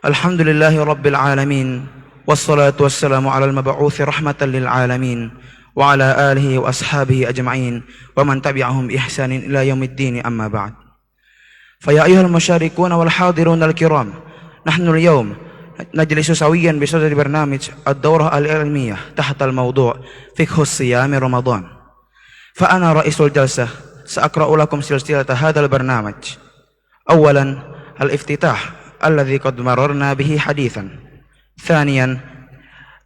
الحمد لله رب العالمين والصلاة والسلام على المبعوث رحمة للعالمين وعلى آله وأصحابه أجمعين ومن تبعهم بإحسان إلى يوم الدين أما بعد فيا أيها المشاركون والحاضرون الكرام نحن اليوم نجلس سويا بصدد برنامج الدورة العلمية تحت الموضوع فقه الصيام رمضان فأنا رئيس الجلسة سأقرأ لكم سلسلة هذا البرنامج. أولا الافتتاح الذي قد مررنا به حديثا. ثانيا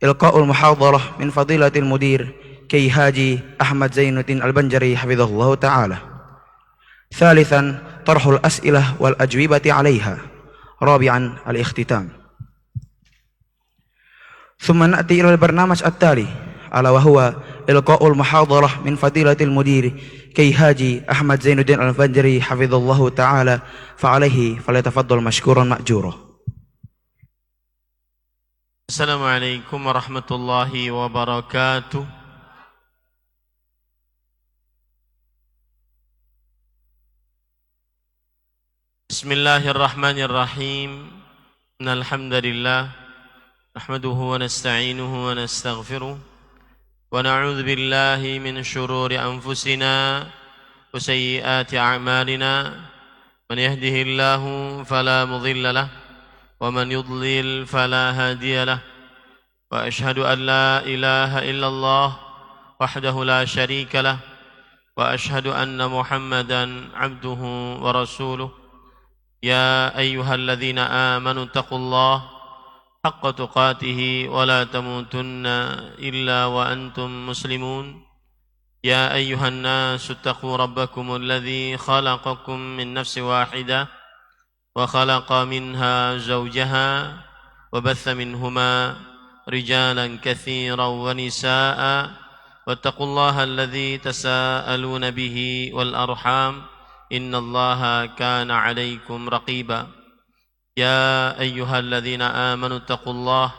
إلقاء المحاضرة من فضيلة المدير كي هاجي أحمد زين الدين البنجري حفظه الله تعالى. ثالثا طرح الأسئلة والأجوبة عليها. رابعا الاختتام. ثم نأتي إلى البرنامج التالي ألا وهو إلقاء المحاضرة من فضيلة المدير كي هاجي أحمد زين الدين البنجري حفظه الله تعالى فعليه فليتفضل مشكورا مأجورا. Assalamualaikum warahmatullahi wabarakatuh. Bismillahirrahmanirrahim. Innal hamdalillah nahmaduhu wa nasta'inuhu wa nastaghfiruh wa na'udzu billahi min shururi anfusina wa sayyiati a'malina. Man yahdihillahu fala mudilla lahu wa man yudlil fala hadiya lahu. Wa ashhadu an la ilaha illallah wahdahu la syarika lahu wa ashhadu anna Muhammadan abduhu wa rasuluh. Ya ayyuhalladzina amanu taqullaha haqqa tuqatih wa la tamutunna illa wa antum muslimun. Ya ayyuhan nasu taqu rabbakumul ladzi khalaqakum min nafsin wahidah wa khalaqa minha zawjaha wa batha minhuma rijalan katsiran wa nisaa'a wattaqullaha alladzi tasaaluna bihi wal arham innallaha kana 'alaikum raqiba. Ya ayyuhalladzina amanu taqullaha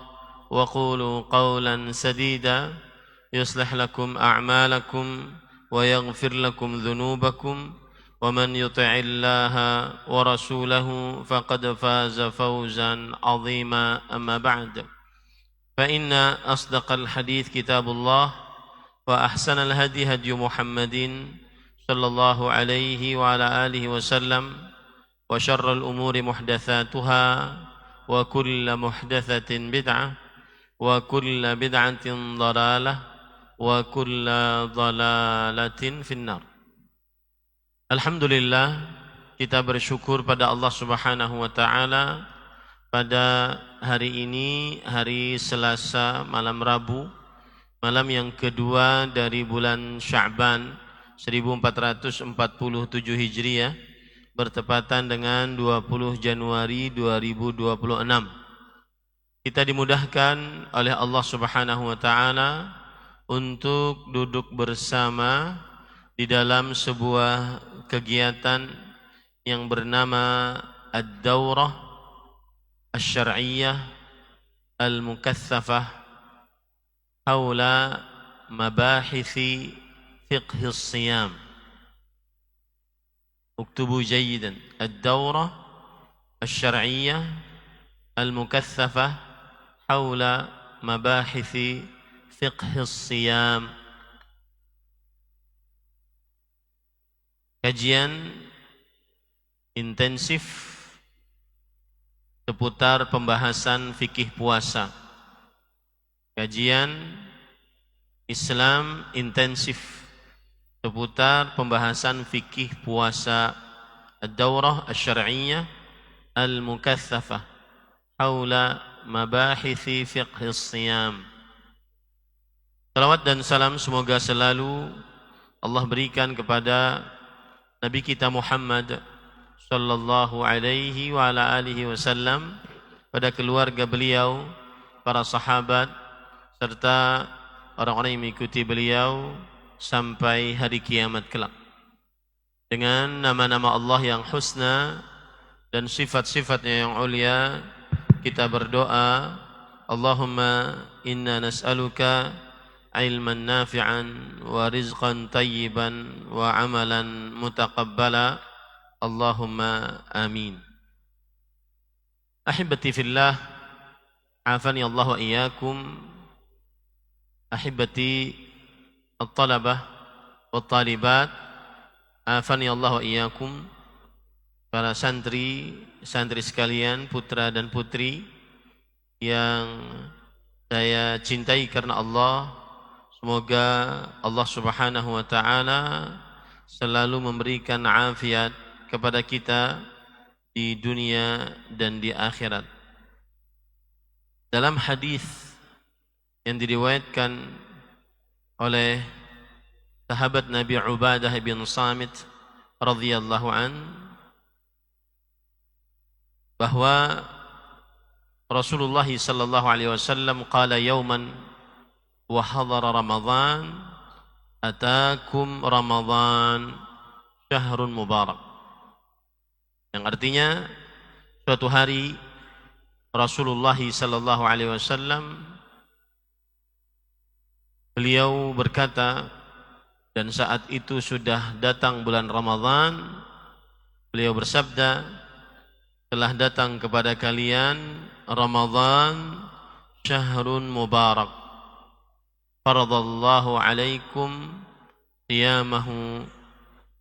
wa qulu qawlan sadida yuslih lakum a'malakum wa yaghfir lakum dhunubakum wa man yuti'illaha wa rasulahu faqad faza fawzan 'azima. Amma ba'd, fa inna asdaqal hadits kitabullah wa ahsanal hadi hadi Muhammadin sallallahu alaihi wa ala alihi wasallam wa syarrul umuri muhdatsatuha wa kullu muhdatsatin bid'ah wa kullu bid'atin dhalalah wa kullu dhalalatin finnar. Alhamdulillah, kita bersyukur pada Allah Subhanahu wa taala pada hari ini, hari Selasa malam Rabu, malam yang kedua dari bulan Sya'ban 1447 Hijriah, bertepatan dengan 20 Januari 2026. Kita dimudahkan oleh Allah Subhanahu wa taala untuk duduk bersama di dalam sebuah kegiatan yang bernama Ad-Daurah Asy-Syar'iyyah Al-Mukatsafah haula mabahithi fiqhi as-siyam. Uktubu jayyidan Ad-Daurah Asy-Syar'iyyah Al-Mukatsafah haula mabahithi fiqhi as-siyam. Kajian intensif seputar pembahasan fikih puasa. Kajian Islam intensif seputar pembahasan fikih puasa. Ad-Daurah Asy-Syar'iyyah Al-Mukatsafah haula mabahithi fiqhi as-siyam. Salawat dan salam semoga selalu Allah berikan kepada Nabi kita Muhammad sallallahu alaihi wa ala alihi wasallam, pada keluarga beliau, para sahabat, serta orang-orang yang mengikuti beliau sampai hari kiamat kelak. Dengan nama-nama Allah yang husna dan sifat-sifatnya yang ulia, kita berdoa, Allahumma inna nas'aluka ilman nafi'an wa rizqan tayyiban wa amalan mutaqabbala. Allahumma amin. Ahibati fillah, afani Allah wa iyyakum. Ahibati at-talabah wa talibat, afani Allah wa iyyakum. Para santri sekalian, putra dan putri yang saya cintai karena Allah, semoga Allah Subhanahu wa taala selalu memberikan afiat kepada kita di dunia dan di akhirat. Dalam hadis yang diriwayatkan oleh sahabat Nabi Ubadah bin Samit radhiyallahu an, bahwa Rasulullah sallallahu alaihi wasallam qala yawman wa hadara Ramadan, atakum Ramadan syahrun mubarak. Yang artinya suatu hari Rasulullah sallallahu alaihi wasallam beliau berkata, dan saat itu sudah datang bulan Ramadan, beliau bersabda, telah datang kepada kalian Ramadan syahrun mubarak, faradallahu alaikum qiyamahu.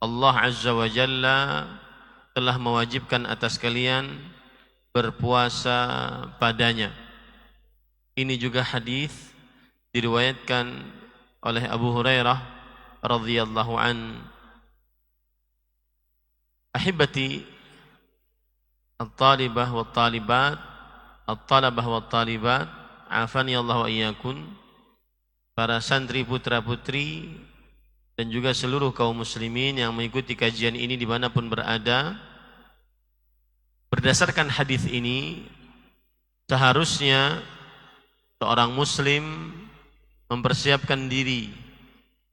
Allah Azza wa Jalla telah mewajibkan atas kalian berpuasa padanya. Ini juga hadis diriwayatkan oleh Abu Hurairah radhiyallahu an. Ahibati at-talibah wa talibat, at-talabah wa talibat, afani Allah wa iyyakum. Para santri putra putri dan juga seluruh kaum muslimin yang mengikuti kajian ini dimanapun berada, berdasarkan hadis ini seharusnya seorang muslim mempersiapkan diri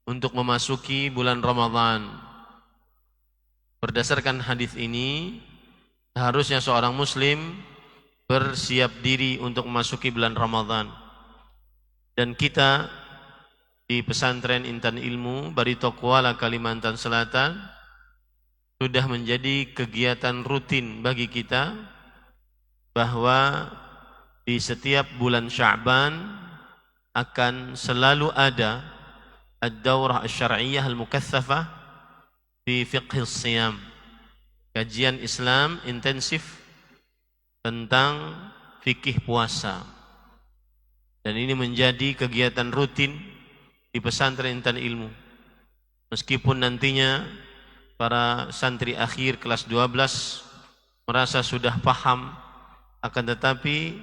untuk memasuki bulan Ramadan. Berdasarkan hadis ini seharusnya seorang muslim bersiap diri untuk memasuki bulan Ramadan. Dan kita di Pesantren Intan Ilmu Barito Kuala, Kalimantan Selatan sudah menjadi kegiatan rutin bagi kita bahwa di setiap bulan Sya'ban akan selalu ada ad-daurah asy-syar'iyyah al-mukatsafah fi fiqh as-siyam, kajian Islam intensif tentang fikih puasa. Dan ini menjadi kegiatan rutin di Pesantren Intan Ilmu. Meskipun nantinya para santri akhir kelas 12 merasa sudah paham, akan tetapi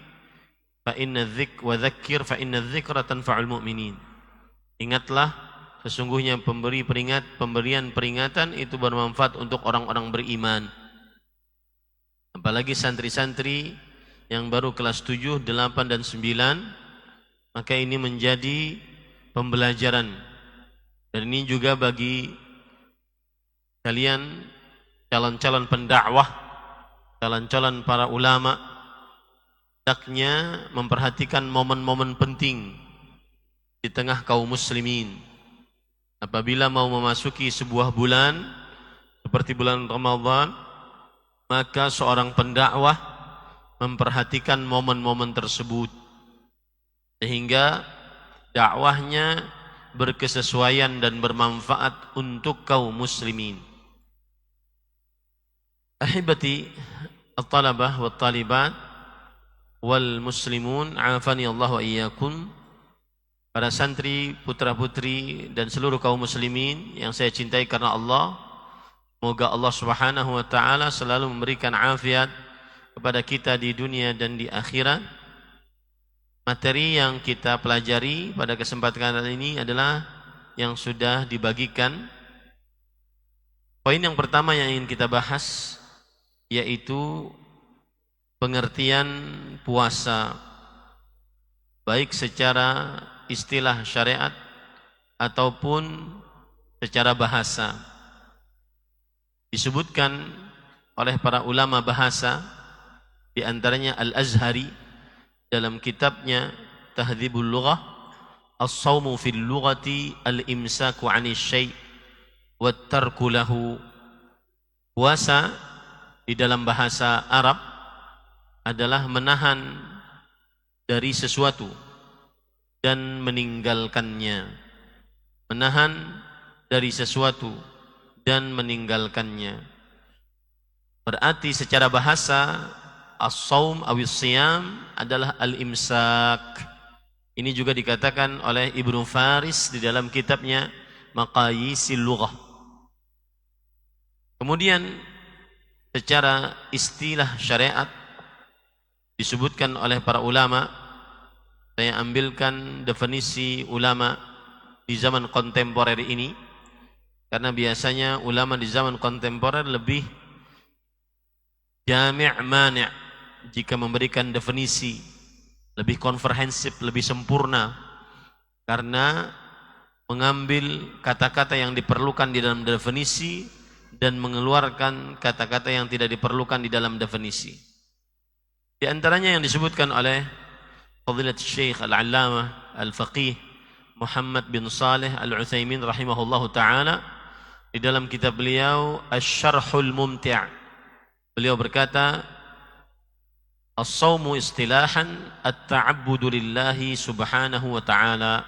fa inna dzikra wa dzakkir fa inna dzikra tanfa'ul mu'minin. Ingatlah, sesungguhnya pemberian peringatan itu bermanfaat untuk orang-orang beriman. Apalagi santri-santri yang baru kelas 7, 8 dan 9, maka ini menjadi pembelajaran. Dan ini juga bagi kalian calon-calon pendakwah, calon-calon para ulama, hendaknya memperhatikan momen-momen penting di tengah kaum muslimin. Apabila mau memasuki sebuah bulan seperti bulan Ramadan, maka seorang pendakwah memperhatikan momen-momen tersebut sehingga dakwahnya berkesesuaian dan bermanfaat untuk kaum muslimin. Ahibati at-talabah wa talibat wal muslimun, afani Allah wa iyyakum. Para santri, putra-putri dan seluruh kaum muslimin yang saya cintai karena Allah, semoga Allah Subhanahu wa taala selalu memberikan afiat kepada kita di dunia dan di akhirat. Materi yang kita pelajari pada kesempatan ini adalah yang sudah dibagikan. Poin yang pertama yang ingin kita bahas yaitu pengertian puasa, baik secara istilah syariat ataupun secara bahasa. Disebutkan oleh para ulama bahasa, di antaranya Al-Azhari dalam kitabnya Tahdzibul Lughah, as-shaumu fil lughati al-imsaku 'anil syai' wat tarku lahu. Puasa di dalam bahasa Arab adalah menahan dari sesuatu dan meninggalkannya. Menahan dari sesuatu dan meninggalkannya. Berarti secara bahasa as-saum awis siyam adalah al-imsak. Ini juga dikatakan oleh Ibnu Faris di dalam kitabnya Maqayisil Lughah. Kemudian secara istilah syariat disebutkan oleh para ulama, saya ambilkan definisi ulama di zaman kontemporer ini, karena biasanya ulama di zaman kontemporer lebih jami' mani' jika memberikan definisi, lebih komprehensif, lebih sempurna, karena mengambil kata-kata yang diperlukan di dalam definisi dan mengeluarkan kata-kata yang tidak diperlukan di dalam definisi. Di antaranya yang disebutkan oleh Fadilat Syekh Al-Allamah Al-Faqih Muhammad bin Saleh Al-Utsaimin rahimahullahu taala di dalam kitab beliau Asy-Syarhul Mumti'. Beliau berkata, as-shaumu istilahan at-ta'abbudu lillahi subhanahu wa ta'ala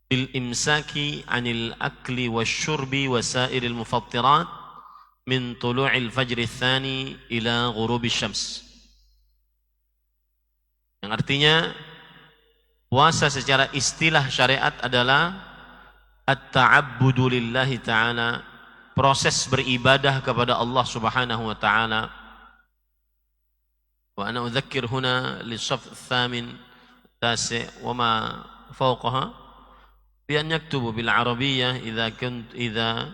bil imsaki 'anil akli wasyurbi wa sairil mufattirat min tulu'il fajri tsani ila ghurubi syams. Yang artinya puasa secara istilah syariat adalah at-ta'abbudu lillahi ta'ala, proses beribadah kepada Allah subhanahu wa ta'ala. Wa ana udzakkir huna lis-saff ats-tsamin tasi' wa ma fawqaha bi an yaktubu bil arabiyyah idza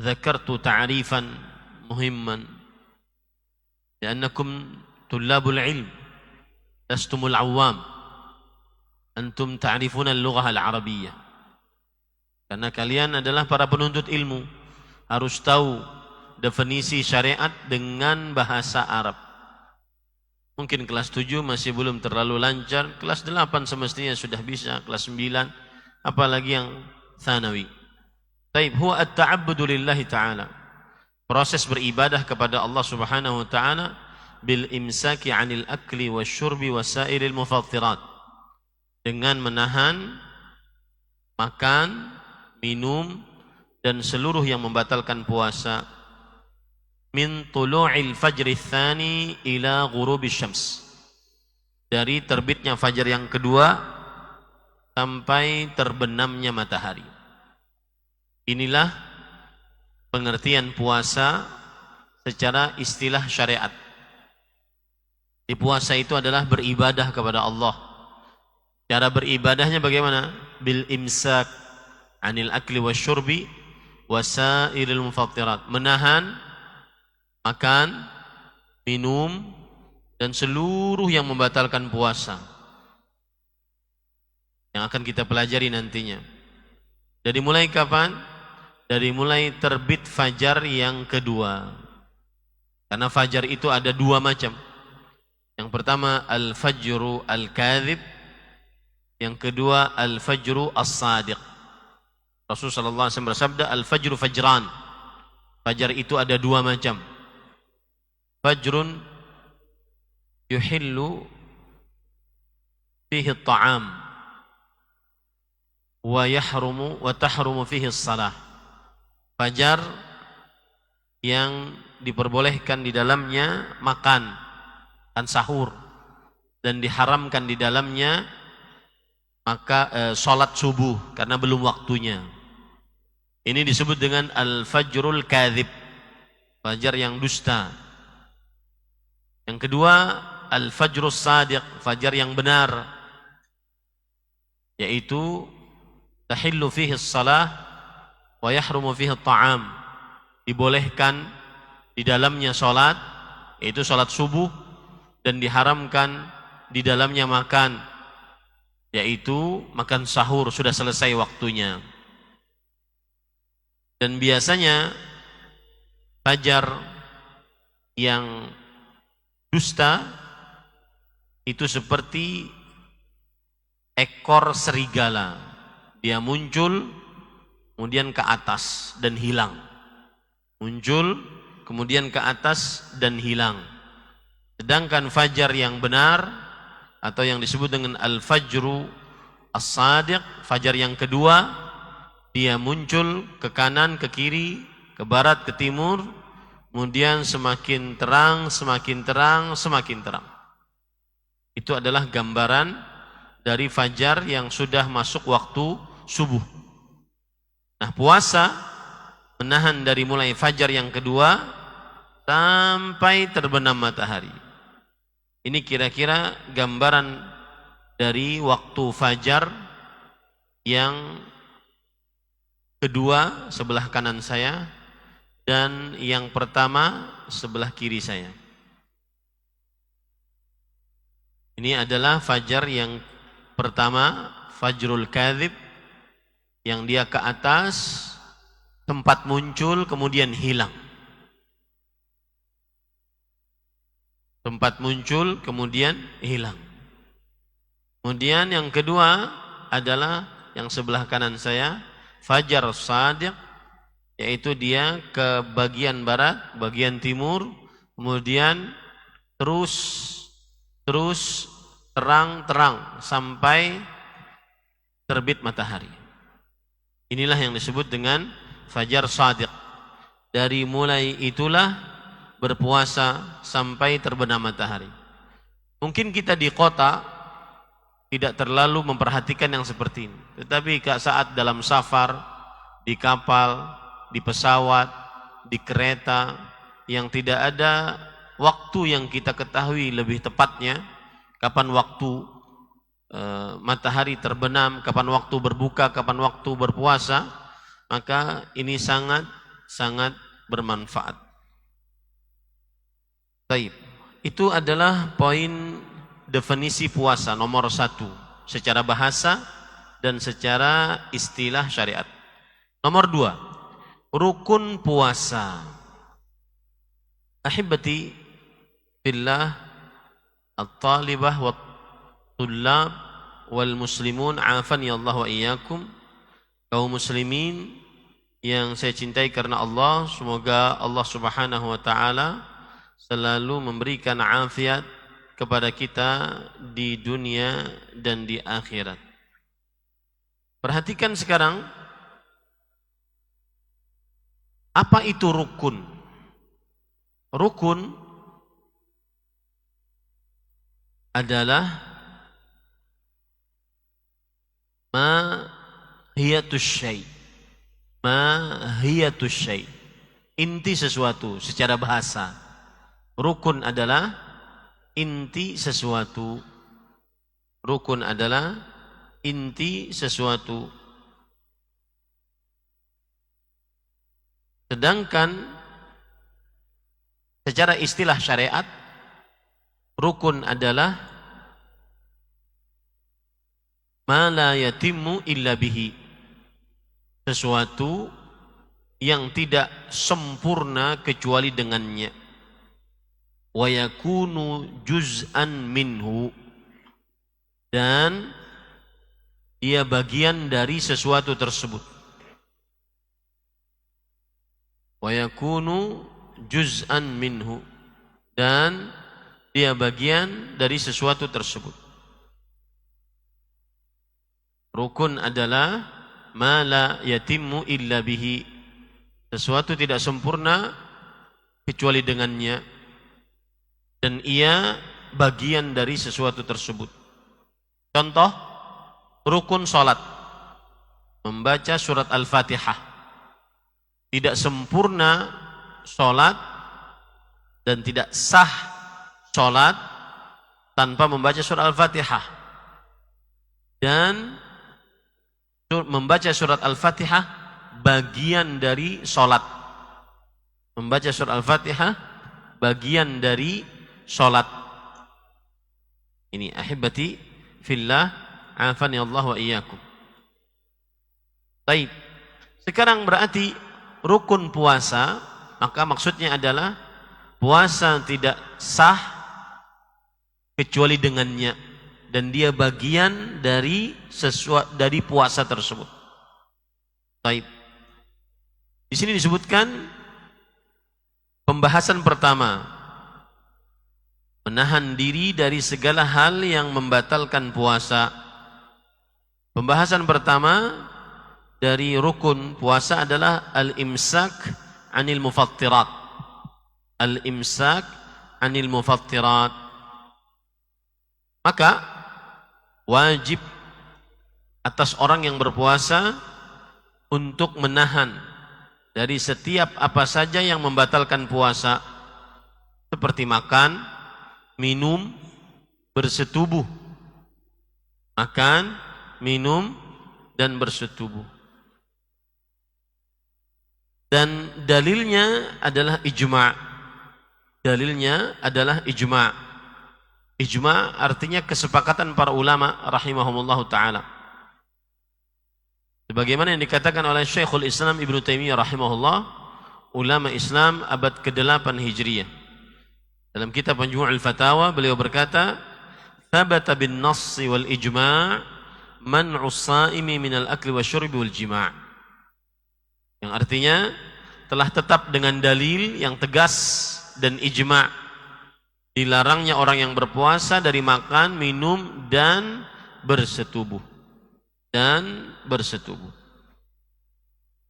dzakartu ta'rifan muhimman li'annakum tullabul ilm lastumul awam, antum ta'rifuna al-lughah al-arabiyyah, karena kalian adalah para penuntut ilmu, harus tahu definisi syariat dengan bahasa Arab. Mungkin kelas 7 masih belum terlalu lancar, kelas 8 semestinya sudah bisa, kelas 9 apalagi yang tsanawi. Taib, huwa at-ta'abbudu lillahi ta'ala, proses beribadah kepada Allah subhanahu wa ta'ala bil imsaki 'anil akli wasyurbi wasairil mufattirat, dengan menahan makan, minum dan seluruh yang membatalkan puasa, min tulu'il fajri tsani ila ghurubi syams, dari terbitnya fajar yang kedua sampai terbenamnya matahari. Inilah pengertian puasa secara istilah syariat. Di puasa itu adalah beribadah kepada Allah. Cara beribadahnya bagaimana? Bil imsak 'anil akli wasyurbi wasairil mufattirat, menahan makan, minum dan seluruh yang membatalkan puasa, yang akan kita pelajari nantinya. Dari mulai kapan? Dari mulai terbit fajar yang kedua. Karena fajar itu ada dua macam. Yang pertama al-fajru al-kadhib, yang kedua al-fajru as-sadiq. Rasulullah sallallahu alaihi wasallam bersabda, al-fajru fajran. Fajar itu ada dua macam. Fajrun yuhillu fihi at-ta'am wa yahrumu wa tahrumu fihi as-salah. Fajar yang diperbolehkan di dalamnya makan dan sahur, dan diharamkan di dalamnya salat subuh karena belum waktunya. Ini disebut dengan al-fajrul kadhib, fajar yang dusta. Yang kedua al-fajrus sadiq, fajar yang benar, yaitu tahillu fihi as-salah wa yahrumu fihi at-ta'am, dibolehkan di dalamnya salat, yaitu salat subuh, dan diharamkan di dalamnya makan, yaitu makan sahur, sudah selesai waktunya. Dan biasanya fajar yang dusta itu seperti ekor serigala, dia muncul kemudian ke atas dan hilang, muncul kemudian ke atas dan hilang. Sedangkan fajar yang benar atau yang disebut dengan al-fajru as-sadiq, fajar yang kedua, dia muncul ke kanan, ke kiri, ke barat, ke timur, kemudian semakin terang, semakin terang, semakin terang. Itu adalah gambaran dari fajar yang sudah masuk waktu subuh. Nah, puasa menahan dari mulai fajar yang kedua sampai terbenam matahari. Ini kira-kira gambaran dari waktu fajar yang kedua sebelah kanan saya dan yang pertama sebelah kiri saya. Ini adalah fajar yang pertama, fajrul kadzib, yang dia ke atas, tempat muncul kemudian hilang. Tempat muncul kemudian hilang. Kemudian yang kedua adalah yang sebelah kanan saya, fajar shadiq, yaitu dia ke bagian barat, bagian timur, kemudian terus terang-terang sampai terbit matahari. Inilah yang disebut dengan fajar shadiq. Dari mulai itulah berpuasa sampai terbenam matahari. Mungkin kita di kota tidak terlalu memperhatikan yang seperti ini. Tetapi saat dalam safar, di kapal, di pesawat, di kereta, yang tidak ada waktu yang kita ketahui lebih tepatnya, kapan waktu matahari terbenam, kapan waktu berbuka, kapan waktu berpuasa, maka ini sangat bermanfaat. Baik, itu adalah poin definisi puasa nomor 1 secara bahasa dan secara istilah syariat. Nomor 2, rukun puasa. Ahibati fillah, at-talibah wa tullab wal muslimun afani Allah wa iyyakum. Kaum muslimin yang saya cintai karena Allah, semoga Allah Subhanahu wa taala selalu memberikan afiat kepada kita di dunia dan di akhirat. Perhatikan sekarang, apa itu rukun? Rukun adalah mahiyatus syai'. Mahiyatus syai', inti sesuatu secara bahasa. Rukun adalah inti sesuatu. Rukun adalah inti sesuatu. Sedangkan secara istilah syariat, rukun adalah ma la yatimmu illa bihi, sesuatu yang tidak sempurna kecuali dengannya. Wa yakunu juz'an minhu, dan dia bagian dari sesuatu tersebut. Wa yakunu juz'an minhu, dan dia bagian dari sesuatu tersebut. Rukun adalah ma la yatimmu illa bihi, sesuatu tidak sempurna kecuali dengannya, dan ia bagian dari sesuatu tersebut. Contoh, rukun salat, membaca surat Al-Fatihah. Tidak sempurna salat dan tidak sah salat tanpa membaca surat Al-Fatihah. Dan membaca surat Al-Fatihah bagian dari salat. Membaca surat Al-Fatihah bagian dari salat. Ini ahibati fillah, afani Allah wa iyyakum. Baik. Sekarang berarti rukun puasa, maka maksudnya adalah puasa tidak sah kecuali dengannya, dan dia bagian dari dari puasa tersebut. Baik. Di sini disebutkan Pembahasan pertama, menahan diri dari segala hal yang membatalkan puasa. Pembahasan pertama dari rukun puasa adalah al-imsak anil mufattirat. Al-imsak anil mufattirat. Maka wajib atas orang yang berpuasa untuk menahan dari setiap apa saja yang membatalkan puasa, seperti makan, minum, bersetubuh. Makan, minum, dan bersetubuh. Dan dalilnya adalah ijma'. Dalilnya adalah ijma'. Ijma' artinya kesepakatan para ulama rahimahumullahu ta'ala. Sebagaimana yang dikatakan oleh Syekhul Islam Ibnu Taimiyah rahimahullah, ulama Islam abad ke-8 Hijriyah. Dalam kitab Majmu'ul Fatawa beliau berkata, "Thabata bin nass wal ijma' man'u as-sa'imi minal akli wasyurbi wal jima'." Yang artinya telah tetap dengan dalil yang tegas dan ijma' dilarangnya orang yang berpuasa dari makan, minum, dan bersetubuh.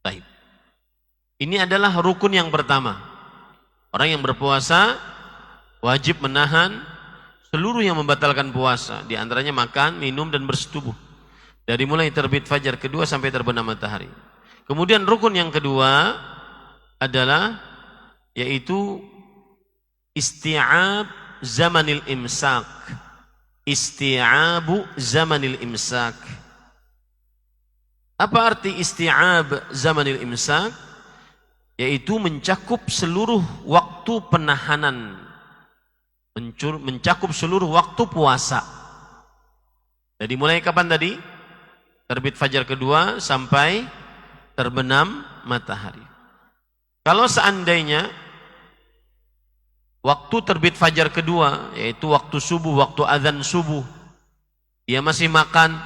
Baik. Ini adalah rukun yang pertama. Orang yang berpuasa wajib menahan seluruh yang membatalkan puasa, di antaranya makan, minum, dan bersetubuh. Dari mulai terbit fajar kedua sampai terbenam matahari. Kemudian rukun yang kedua adalah yaitu isti'ab zamanil imsak. Isti'abu zamanil imsak. Apa arti isti'ab zamanil imsak? Yaitu mencakup seluruh waktu penahanan, mencakup seluruh waktu puasa. Jadi mulai kapan tadi? Terbit fajar kedua sampai terbenam matahari. Kalau seandainya waktu terbit fajar kedua, yaitu waktu subuh, waktu azan subuh, dia masih makan,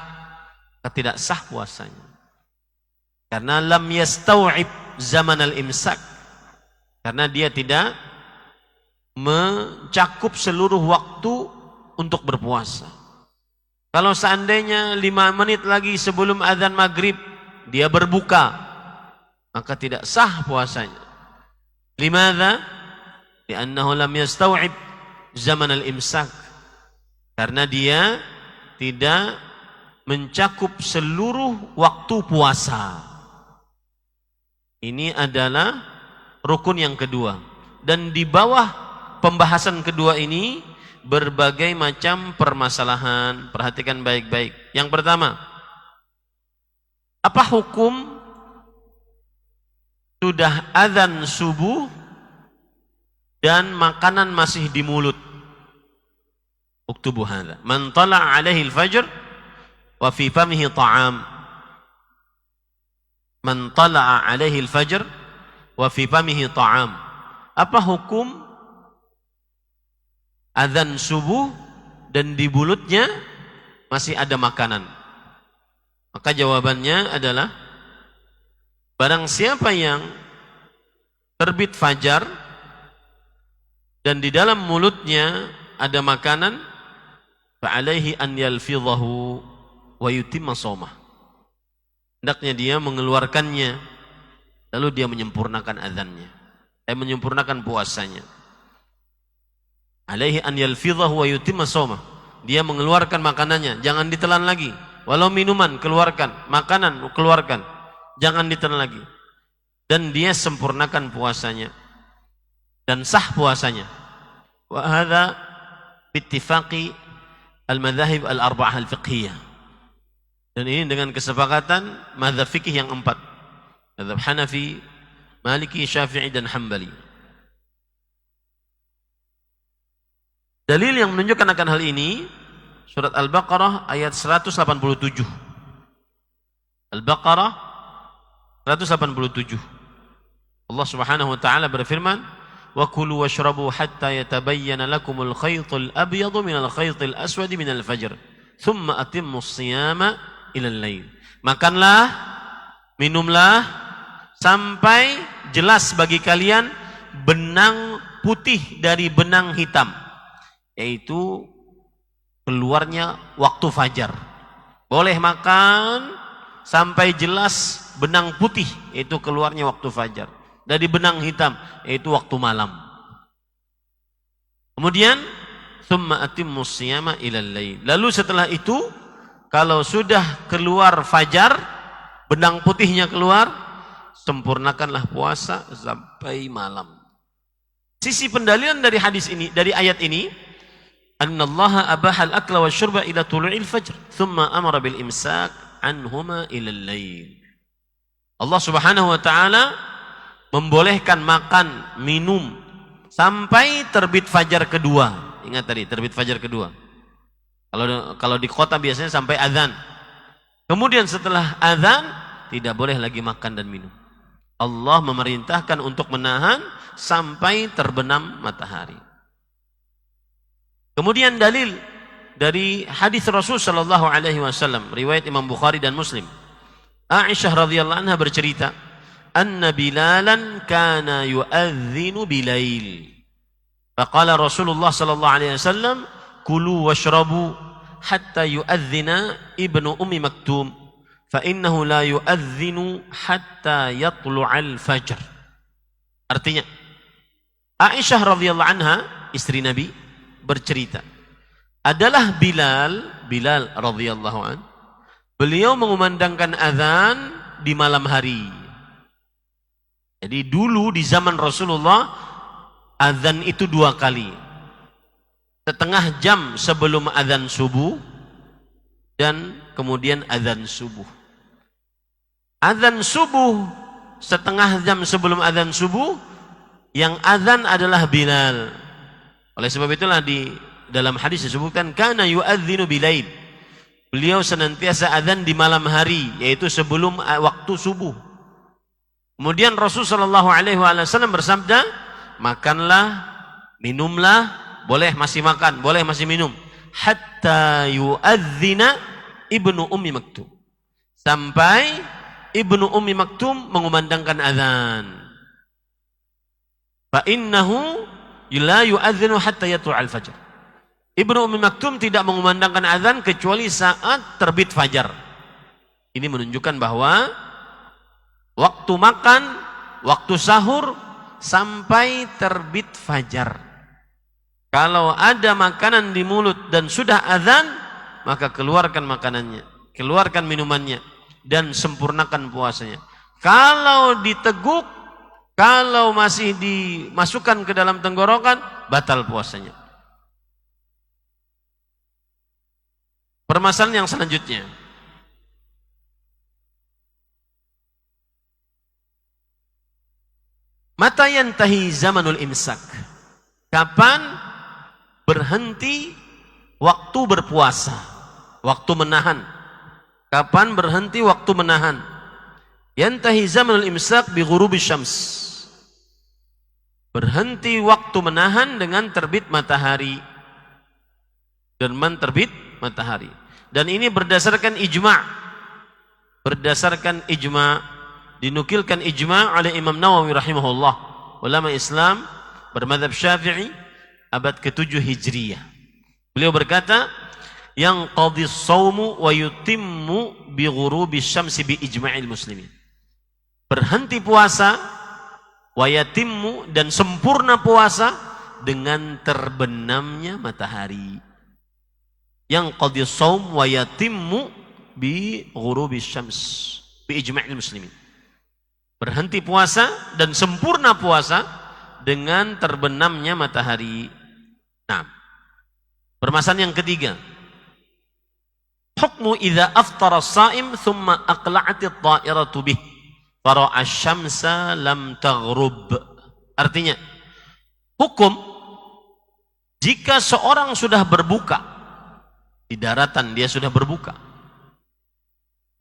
tidak sah puasanya. Karena lam yastau'ib zaman al-imsak. Karena dia tidak mencakup seluruh waktu untuk berpuasa. Kalau seandainya 5 menit lagi sebelum azan maghrib dia berbuka, maka tidak sah puasanya. Limadha? Li'annahu lam yastau'ib zaman al-imsak. Karena dia tidak mencakup seluruh waktu puasa. Ini adalah rukun yang kedua. Dan di bawah pembahasan kedua ini berbagai macam permasalahan. Perhatikan baik-baik. Yang pertama, apa hukum sudah azan subuh dan makanan masih di mulut? Uktubu hadza. Man tala'a alaihi al-fajr wa fi famihi ta'am. Man tala'a alaihi al-fajr wa fi famihi ta'am. Apa hukum azan subuh dan di mulutnya masih ada makanan? Maka jawabannya adalah barang siapa yang terbit fajar dan di dalam mulutnya ada makanan, fa'alaihi an yalfidhahu wa yutimma shaumah. Hendaknya dia mengeluarkannya lalu dia menyempurnakan azannya, menyempurnakan puasanya. Alaihi an yalfidhahu wa yutimma shaumah. Dia mengeluarkan makanannya, jangan ditelan lagi. Walau minuman keluarkan, makanan keluarkan, jangan ditelan lagi. Dan dia sempurnakan puasanya dan sah puasanya. Wa hadza bittifaqi al-madzahib al-arba'ah al-fiqhiyah. Dan ini dengan kesepakatan mazhab fikih yang 4. Mazhab Hanafi, Maliki, Syafi'i dan Hambali. Dalil yang menunjukkan akan hal ini surat Al-Baqarah ayat 187. Al-Baqarah 187. Allah Subhanahu wa taala berfirman, "Wa kulu washrabu hatta yatabayyana lakumul khaytul abyadu minal khaytil aswadi minal fajr, thumma atimmus shiyama ilal lail." Makanlah, minumlah sampai jelas bagi kalian benang putih dari benang hitam, yaitu keluarnya waktu fajar. Boleh makan sampai jelas benang putih, yaitu keluarnya waktu fajar. Dari benang hitam, yaitu waktu malam. Kemudian summa atimmus siyama ilal lail. Lalu setelah itu, kalau sudah keluar fajar, benang putihnya keluar, sempurnakanlah puasa sampai malam. Sisi pendalilan dari hadis ini, dari ayat ini, annallaha abahal akla wa syurba ila tulu'il fajr, thumma amara bil imsak anhuma ilal lail. Allah Subhanahu wa taala membolehkan makan, minum sampai terbit fajar kedua. Ingat tadi, terbit fajar kedua. Kalau di kota biasanya sampai azan. Kemudian setelah azan tidak boleh lagi makan dan minum. Allah memerintahkan untuk menahan sampai terbenam matahari. Kemudian dalil dari hadis Rasul sallallahu alaihi wasallam riwayat Imam Bukhari dan Muslim. Aisyah radhiyallahu anha bercerita, "Anna Bilalan kana yu'adzinu bilail." Faqala Rasulullah sallallahu alaihi wasallam, "Kulu washrabu hatta yu'adzina ibnu Ummi Maktum, fa innahu la yu'adzinu hatta yatlu'al fajr." Artinya, Aisyah radhiyallahu anha, istri Nabi, bercerita, adalah Bilal radhiyallahu an, beliau mengumandangkan azan di malam hari. Jadi dulu di zaman Rasulullah azan itu 2 kali. Setengah jam sebelum azan subuh dan kemudian azan subuh. Azan subuh setengah jam sebelum azan subuh, yang azan adalah Bilal. Oleh sebab itulah di dalam hadis disebutkan kana yu'adzinu bilail. Beliau senantiasa azan di malam hari, yaitu sebelum waktu subuh. Kemudian Rasulullah SAW bersabda, makanlah, minumlah, boleh masih makan, boleh masih minum, hatta yu'adzina ibnu Ummi Maktum, sampai ibnu Ummi Maktum mengumandangkan azan. Fa innahu la yu'adzinu hatta yatlu'al fajr. Ibnu Ummi Maktum tidak mengumandangkan azan kecuali saat terbit fajar. Ini menunjukkan bahwa waktu makan, waktu sahur sampai terbit fajar. Kalau ada makanan di mulut dan sudah azan, maka keluarkan makanannya, keluarkan minumannya, dan sempurnakan puasanya. Kalau diteguk, kalau masih dimasukkan ke dalam tenggorokan, batal puasanya. Permasalahan yang selanjutnya, mata yantahi zamanul imsak, kapan berhenti waktu berpuasa, waktu menahan. Kapan berhenti waktu menahan? Yantahi zamanul imsak bi ghurubi syams, berhenti waktu menahan dengan terbit matahari, dengan terbit matahari. Dan ini berdasarkan ijma', dinukilkan ijma' oleh Imam Nawawi rahimahullah, ulama Islam bermadzhab Syafi'i, abad ke-7 Hijriyah. Beliau berkata, yang qadhis shaumu wa yutimmu bi ghurubi syamsi bi ijma'il muslimin. Berhenti puasa, wa yatimmu, dan sempurna puasa dengan terbenamnya matahari. Yang qadhis shaum wa yatimmu bi ghurubi syams bi ijma'il muslimin. Berhenti puasa dan sempurna puasa dengan terbenamnya matahari. Nah, permasalahan yang ketiga, hukmu idza aftara as-sha'im thumma aqla'at at-ta'iratu bih fara'a asy-syamsa lam taghrub. Artinya, hukum jika seorang sudah berbuka di daratan, dia sudah berbuka,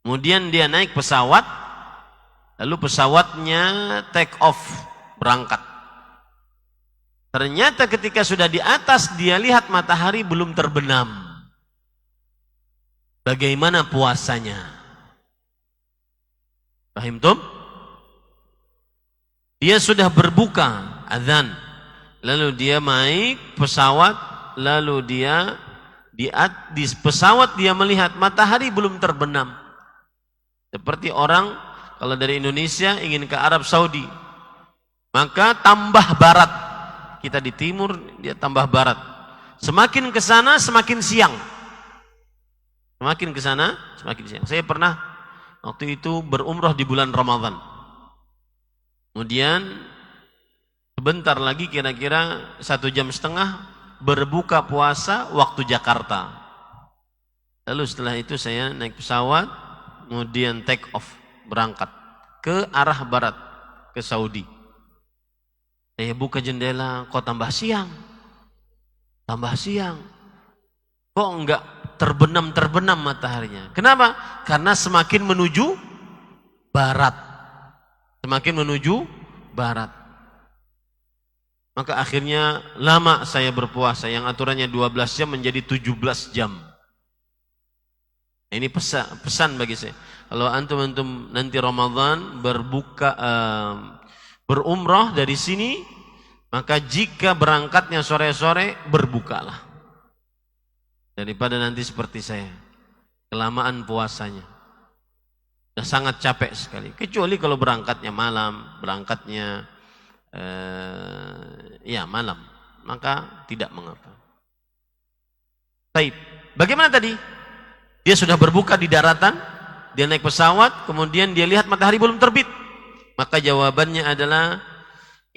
kemudian dia naik pesawat, lalu pesawatnya take off, berangkat. Ternyata ketika sudah di atas, dia lihat matahari belum terbenam. Bagaimana puasanya? Paham tum? Dia sudah berbuka, azan. Lalu dia naik pesawat, lalu dia di pesawat dia melihat matahari belum terbenam. Seperti orang kalau dari Indonesia ingin ke Arab Saudi, maka tambah barat. Kita di timur, dia tambah barat. Semakin ke sana semakin siang. Semakin ke sana semakin siang. Saya pernah waktu itu berumrah di bulan Ramadan. Kemudian sebentar lagi kira-kira 1,5 jam berbuka puasa waktu Jakarta. Lalu setelah itu saya naik pesawat, kemudian take off, berangkat ke arah barat, ke Saudi. Saya buka jendela, kok tambah siang? Tambah siang. Kok enggak terbenam mataharinya? Kenapa? Karena semakin menuju barat. Semakin menuju barat. Maka akhirnya lama saya berpuasa, yang aturannya 12 jam menjadi 17 jam. Ini pesan bagi saya. Kalau antum nanti Ramadan berumrah dari sini, maka jika berangkatnya sore-sore, berbukalah. Daripada nanti seperti saya, kelamaan puasanya. Sudah sangat capek sekali. Kecuali kalau berangkatnya malam, berangkatnya malam, maka tidak mengapa. Baik, bagaimana tadi? Dia sudah berbuka di daratan, dia naik pesawat, kemudian dia lihat matahari belum terbit. Maka jawabannya adalah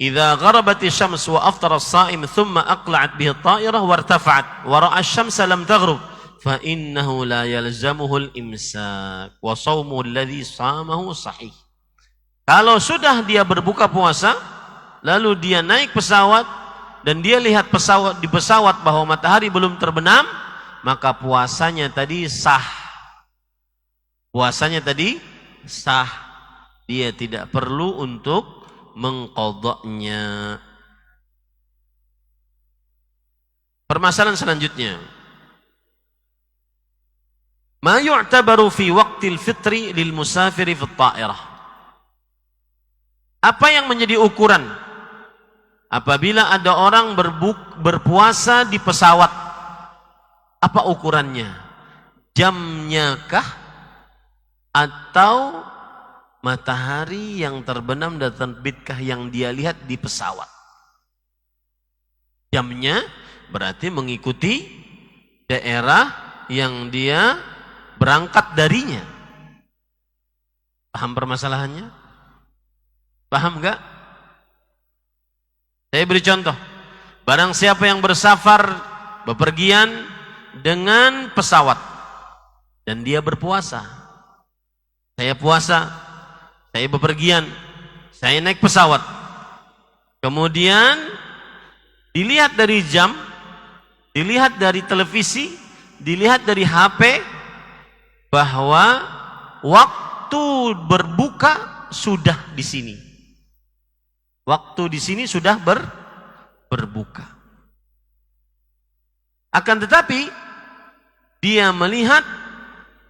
idza gharabatis syams wa aftara as-sha'im thumma aqla'at bihi at-ta'irah wartafa'at wa ra'a asy-syamsa lam taghrub fa innahu la yalzamuhu al-imsak wa shaumuhu alladhi shamahu sahih. Kalau sudah dia berbuka puasa, lalu dia naik pesawat dan dia lihat di pesawat bahwa matahari belum terbenam, maka puasanya tadi sah. Puasanya tadi sah. Dia tidak perlu untuk mengqadha'nya. Permasalahan selanjutnya. Ma yu'tabaru fi waqtil fitri lil musafiri fi at-ta'irah. Apa yang menjadi ukuran apabila ada orang berpuasa di pesawat? Apa ukurannya? Jamnya kah? Atau matahari yang terbenam dan terbitkah yang dia lihat di pesawat? Jamnya berarti mengikuti daerah yang dia berangkat darinya. Paham permasalahannya? Paham enggak? Saya beri contoh. Barang siapa yang bepergian dengan pesawat dan dia berpuasa. Saya puasa, saya bepergian, saya naik pesawat. Kemudian dilihat dari jam, dilihat dari televisi, dilihat dari HP bahwa waktu berbuka sudah di sini. Waktu di sini sudah berbuka. Akan tetapi dia melihat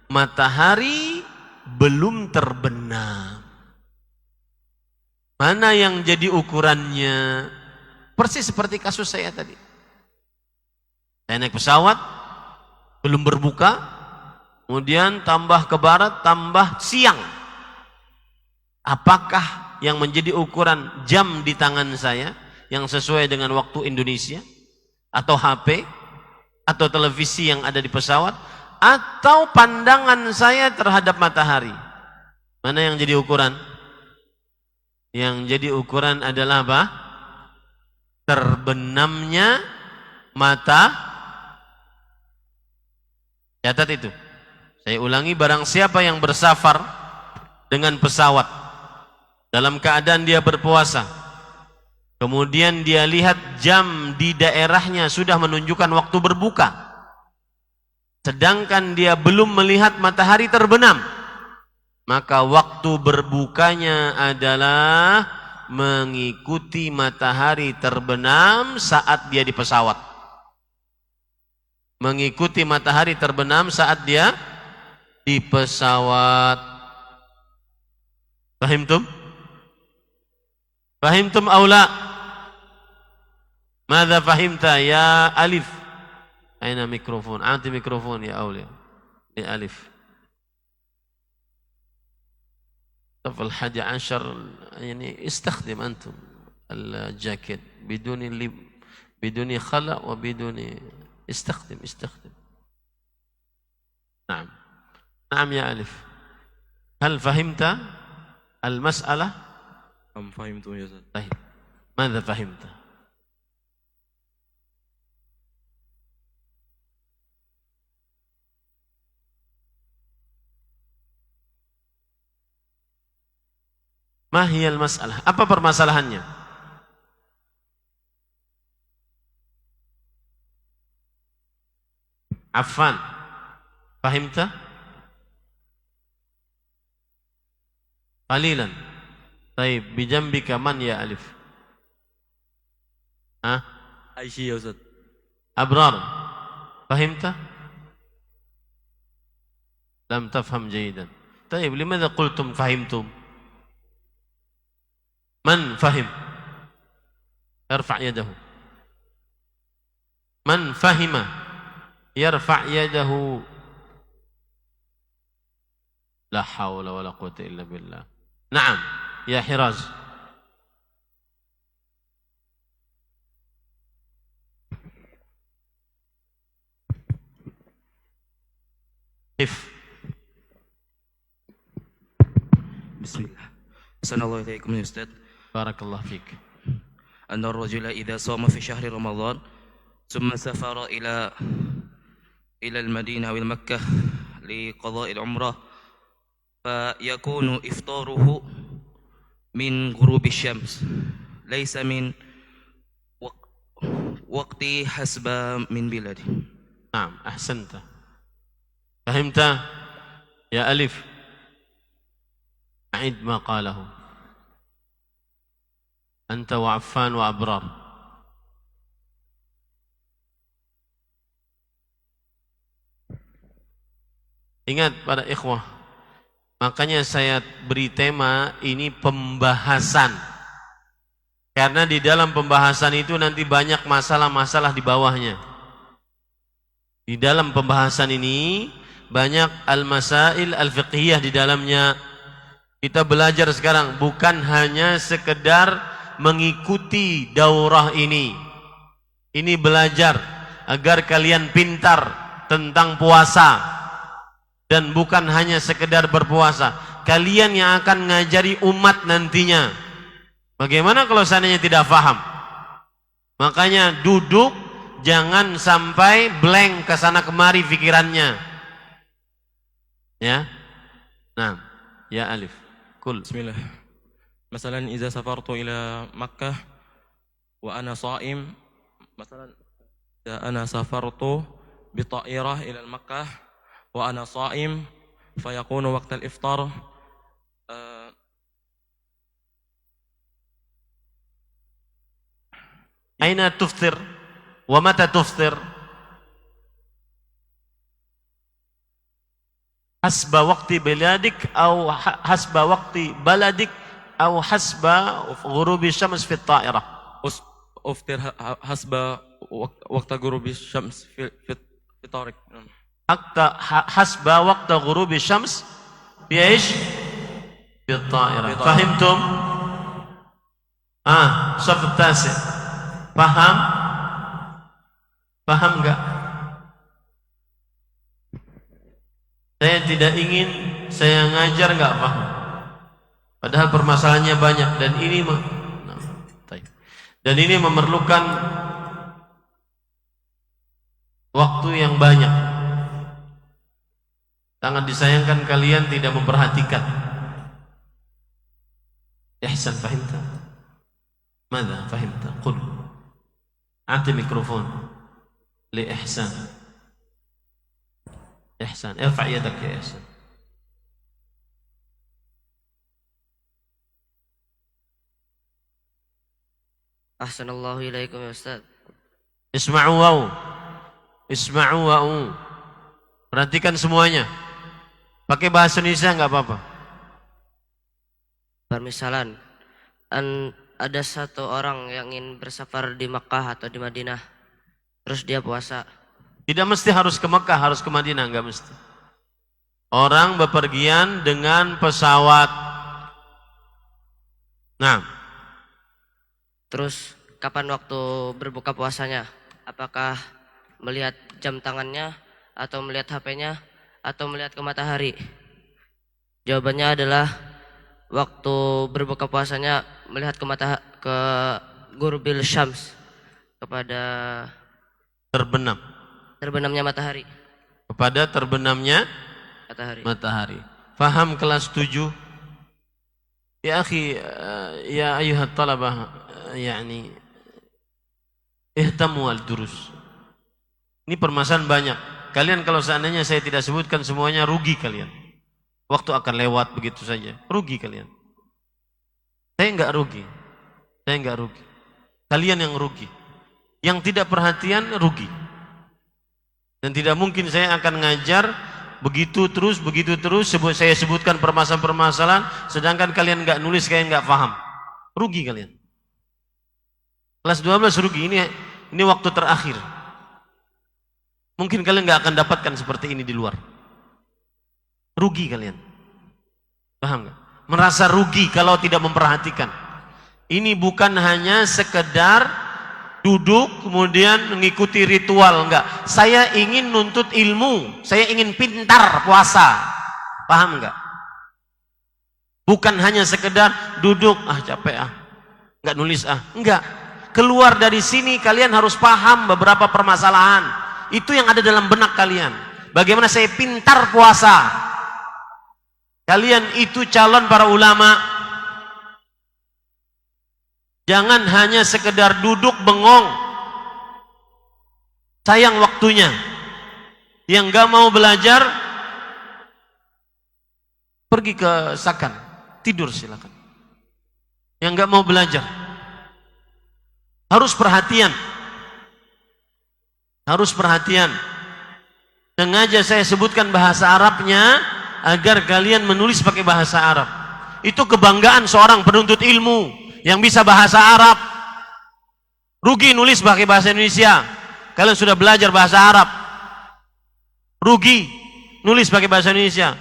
matahari belum terbenam. Mana yang jadi ukurannya? Persis seperti kasus saya tadi. Saya naik pesawat, belum berbuka, kemudian tambah ke barat, tambah siang. Apakah yang menjadi ukuran jam di tangan saya yang sesuai dengan waktu Indonesia, atau HP, atau televisi yang ada di pesawat, atau pandangan saya terhadap matahari? Mana yang jadi ukuran? Yang jadi ukuran adalah apa? Terbenamnya mata. Catat itu. Saya ulangi, barang siapa yang bersafar dengan pesawat dalam keadaan dia berpuasa, kemudian dia lihat jam di daerahnya sudah menunjukkan waktu berbuka, sedangkan dia belum melihat matahari terbenam, maka waktu berbukanya adalah mengikuti matahari terbenam saat dia di pesawat. Mengikuti matahari terbenam saat dia di pesawat. Fahimtum? Fahimtum aula? ماذا فهمت يا ألف؟ أين ميكروفون؟ أعطي ميكروفون يا أولياء لألف. طب 11 يعني استخدم أنتم الجاكيت بدون خلع وبدون استخدم. نعم نعم يا ألف. هل فهمت المسألة؟ فهمت يا أستاذ. طيب ماذا فهمت؟ ما هي المسألة? Apa permasalahannya? Affan, fahimta? Qalilan. Baik, bijambika man ya Alif? Hah? Aisyah ya Ustaz. Abrar, fahimta? Lam tafham jayidan. Baik, limadha qultum fahimtum? من فهم يرفع يده. من فهم يرفع يده. لا حول ولا قوة إلا بالله. نعم يا حراز. قف. بسم الله. أحسن الله إليكم يا أستاذ. بارك الله فيك. أن الرجل إذا صام في شهر رمضان ثم سافر إلى المدينة أو مكة لقضاء العمرة فيكون إفطاره من غروب الشمس ليس من وقت حسب من بلاده. نعم أحسنت. فهمت يا ألف؟ أعد ما قاله أنت وعفان وأبرار. Ingat para ikhwah, makanya saya beri tema ini pembahasan. Karena di dalam pembahasan itu nanti banyak masalah-masalah di bawahnya. Di dalam pembahasan ini banyak al-masail al-fiqhiyah di dalamnya. Kita belajar sekarang bukan hanya sekedar mengikuti daurah ini. Ini belajar agar kalian pintar tentang puasa dan bukan hanya sekedar berpuasa. Kalian yang akan ngajari umat nantinya. Bagaimana kalau seandainya tidak paham? Makanya duduk, jangan sampai blank ke sana kemari pikirannya. Ya. Nah, ya Alif. Kul. Bismillah. مثلا إذا سافرت إلى مكة وأنا صائم، مثلا إذا أنا سافرت بطائرة إلى مكة وأنا صائم فيكون وقت الإفطار أين تفطر ومتى تفطر؟ حسب وقت بلادك أو حسب وقت بلدك أو حسب غروب الشمس في الطائرة؟ أفطر حسب وقت غروب الشمس في الطارق. حسب وقت غروب الشمس بإيش؟ بالطائرة. فهمتم؟ الصف التاسع. Paham? Paham enggak? Saya tidak ingin saya ngajar enggak paham. Padahal permasalahannya banyak dan ini memerlukan waktu yang banyak. Sangat disayangkan kalian tidak memperhatikan. Ihsan, fahimta? Mada fahimta? Qul. A'ti mikrofon li Ihsan. Ihsan, irfa' yadak ya Ihsan. Ahsanallahu ilaikum ya Ustaz. Isma'u wa'u. Isma'u wa'u. Perhatikan semuanya. Pakai bahasa Indonesia enggak apa-apa. Permisalan, ada satu orang yang ingin bersafar di Makkah atau di Madinah, terus dia puasa. Tidak mesti harus ke Mekah, harus ke Madinah, enggak mesti. Orang bepergian dengan pesawat. Nah, Terus kapan waktu berbuka puasanya? Apakah melihat jam tangannya, atau melihat HP-nya, atau melihat ke matahari? Jawabannya adalah waktu berbuka puasanya melihat ke Gurbil Syams, kepada terbenam. terbenamnya matahari. Kepada terbenamnya Matahari. matahari. Faham kelas 7? Ya akhi, ya ayuhat talabah, yani ihtamu al-durus. Ini permasalahan banyak. Kalian kalau seandainya saya tidak sebutkan semuanya, rugi kalian. Waktu akan lewat begitu saja. Rugi kalian. Saya enggak rugi. Saya enggak rugi. Kalian yang rugi. Yang tidak perhatian rugi. Dan tidak mungkin saya akan ngajar begitu terus, saya sebutkan permasalahan-permasalahan, sedangkan kalian enggak nulis, kalian enggak paham. Rugi kalian. Kelas 12 rugi. Ini waktu terakhir. Mungkin kalian enggak akan dapatkan seperti ini di luar. Rugi kalian. Paham enggak? Merasa rugi kalau tidak memperhatikan. Ini bukan hanya sekedar duduk kemudian mengikuti ritual, enggak. Saya ingin nuntut ilmu, saya ingin pintar puasa. Paham enggak? Bukan hanya sekedar duduk, capek enggak nulis enggak. Keluar dari sini kalian harus paham beberapa permasalahan. Itu yang ada dalam benak kalian. Bagaimana saya pintar puasa? Kalian itu calon para ulama. Jangan hanya sekedar duduk bengong. Sayang waktunya. Yang gak mau belajar, pergi ke Sakan, tidur silakan. Yang gak mau belajar, harus perhatian. Harus perhatian. Sengaja saya sebutkan bahasa Arabnya agar kalian menulis pakai bahasa Arab. Itu kebanggaan seorang penuntut ilmu yang bisa bahasa Arab. Rugi nulis pakai bahasa Indonesia. Kalian sudah belajar bahasa Arab. Rugi nulis pakai bahasa Indonesia.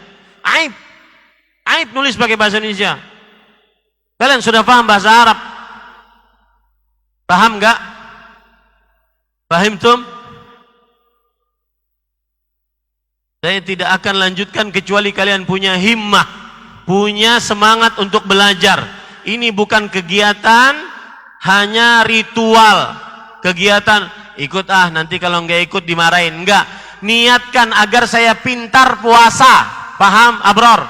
Aib nulis pakai bahasa Indonesia. Kalian sudah paham bahasa Arab? Paham enggak? Paham tum? Saya tidak akan lanjutkan kecuali kalian punya himmah, punya semangat untuk belajar. Ini bukan kegiatan hanya ritual, kegiatan ikut nanti kalau nggak ikut dimarahin. Enggak, niatkan agar saya pintar puasa. Paham Abror?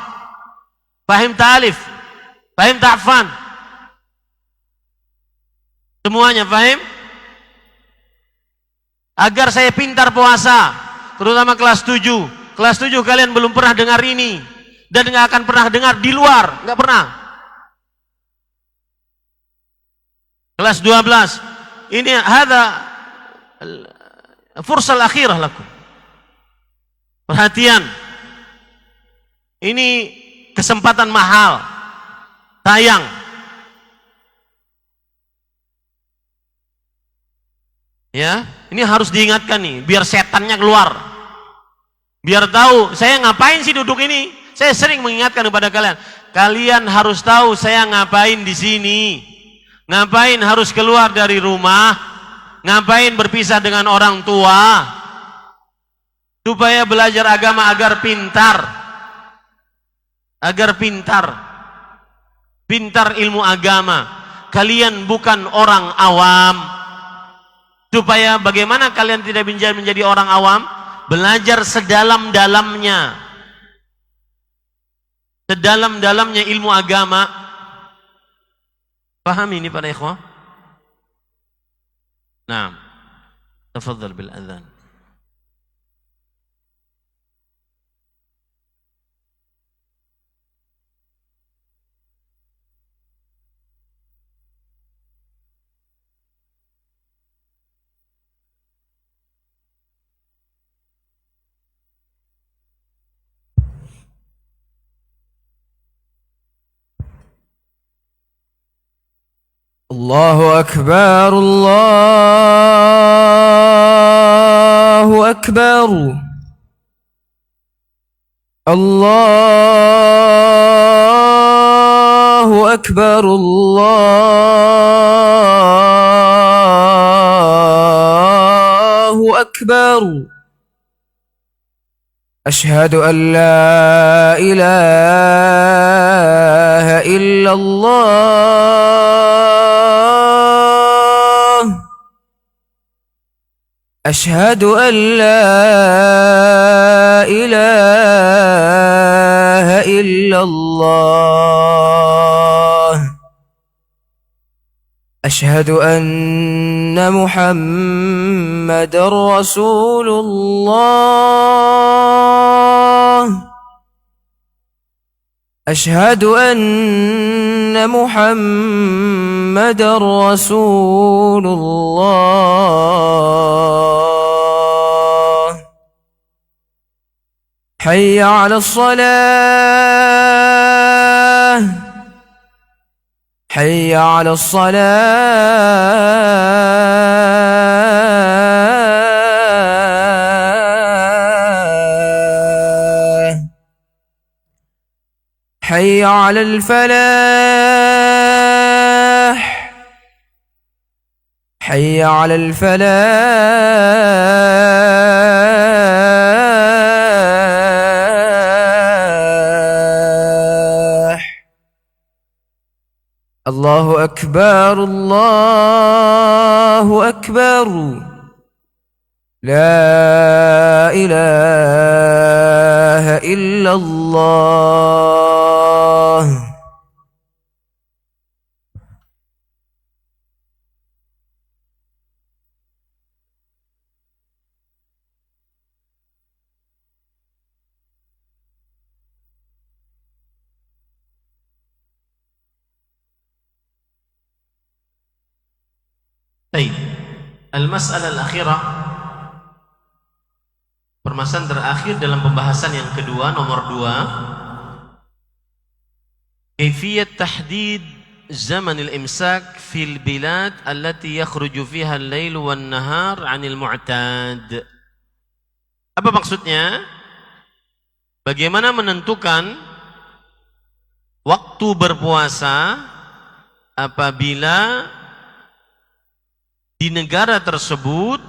Paham ta'alif? Paham ta'fan? Semuanya paham? Agar saya pintar puasa, terutama kelas 7. Kelas 7 kalian belum pernah dengar ini dan nggak akan pernah dengar di luar, nggak pernah. Kelas 12 ini ada fursal akhirah lakum. Perhatian, ini kesempatan mahal, sayang. Ya, ini harus diingatkan nih, biar setannya keluar. Biar tahu, saya ngapain sih duduk ini? Saya sering mengingatkan kepada kalian. Kalian harus tahu saya ngapain di sini. Ngapain harus keluar dari rumah? Ngapain berpisah dengan orang tua? Supaya belajar agama agar pintar. Agar pintar. Pintar ilmu agama. Kalian bukan orang awam. Supaya bagaimana kalian tidak menjadi orang awam? Belajar sedalam-dalamnya. Sedalam-dalamnya ilmu agama. Paham ini para ikhwah? Naam. Tafadhal bil adhan. الله أكبر الله أكبر الله أكبر الله أكبر أشهد أن لا إله إلا الله أشهد أن لا إله إلا الله أشهد أن محمد رسول الله أشهد أن محمد رسول الله حي على الصلاة حي على الصلاة حي على الفلاح حي على الفلاح الله أكبر الله أكبر لا إله إلا الله Baik. Al-mas'alah al-akhirah, permasalahan terakhir dalam pembahasan yang kedua, nomor 2, kaifiyat tahdid zaman al-imsak fil bilad allati yakhruju fiha al-lail wan nahar 'anil mu'tad. Apa maksudnya? Bagaimana menentukan waktu berpuasa apabila di negara tersebut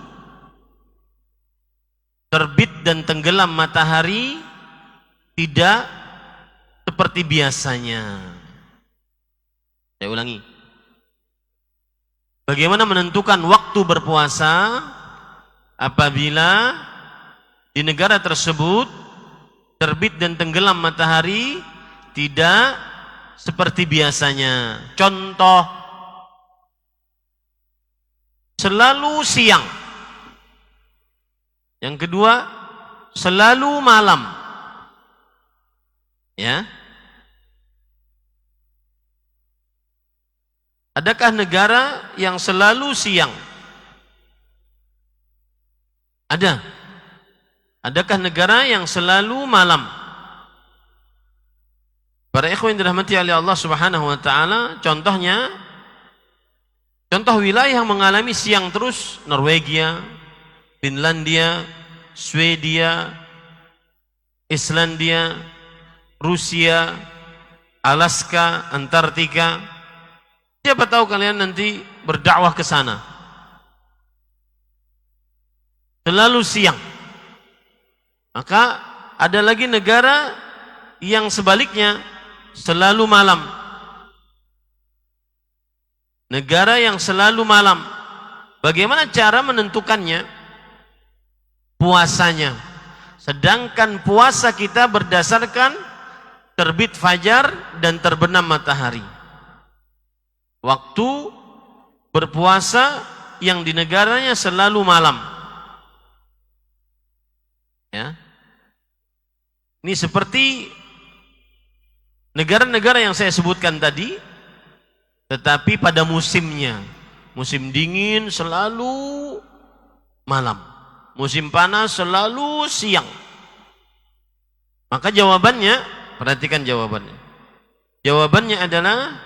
terbit dan tenggelam matahari tidak seperti biasanya. Saya ulangi. Bagaimana menentukan waktu berpuasa apabila di negara tersebut terbit dan tenggelam matahari tidak seperti biasanya. Contoh, selalu siang. Yang kedua, selalu malam. Ya. Adakah negara yang selalu siang? Ada. Adakah negara yang selalu malam? Para ikhwan yang dirahmati oleh Allah Subhanahu wa taala, contoh wilayah yang mengalami siang terus, Norwegia, Finlandia, Swedia, Islandia, Rusia, Alaska, Antartika. Siapa tahu kalian nanti berdakwah ke sana. Selalu siang. Maka ada lagi negara yang sebaliknya, selalu malam. Negara yang selalu malam. Bagaimana cara menentukannya? Puasanya. Sedangkan puasa kita berdasarkan terbit fajar dan terbenam matahari. Waktu berpuasa yang di negaranya selalu malam. Ya. Ini seperti negara-negara yang saya sebutkan tadi, tetapi pada musimnya. Musim dingin selalu malam. Musim panas selalu siang. Maka jawabannya, perhatikan jawabannya. Jawabannya adalah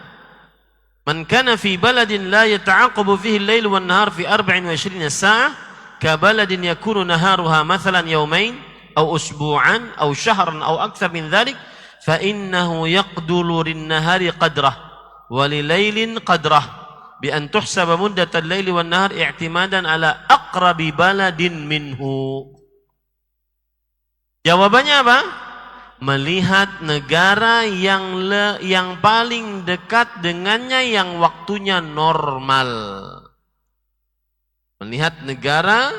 Man kana fi baladin la yata'aqabu fihi al-lail wan nahar fi 24 sa'ah ka baladin yakunu naharuha mathalan yawmain aw usbu'an aw shahran aw akthar min dhalik fa innahu yaqdulu lin-nahari qadrah wa lilailin qadrah bi an tuhsaba muddat al-lail wan nahar i'timadan ala aqrabi baladin minhu. Jawabannya apa? Melihat negara yang paling dekat dengannya yang waktunya normal. Melihat negara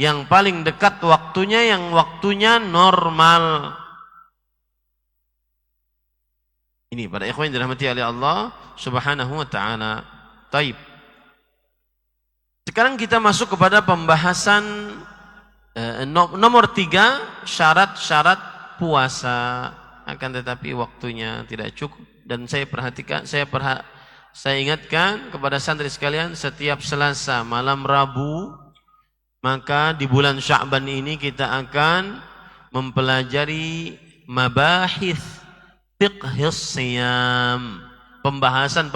yang paling dekat waktunya yang waktunya normal. Ini para ikhwan yang dirahmati oleh Allah Subhanahu wa taala. Taib. Sekarang kita masuk kepada pembahasan nomor 3, syarat-syarat puasa. Akan tetapi waktunya tidak cukup dan saya ingatkan kepada santri sekalian, setiap Selasa malam Rabu maka di bulan Sya'ban ini kita akan mempelajari mabahis fiqhis siyam, pembahasan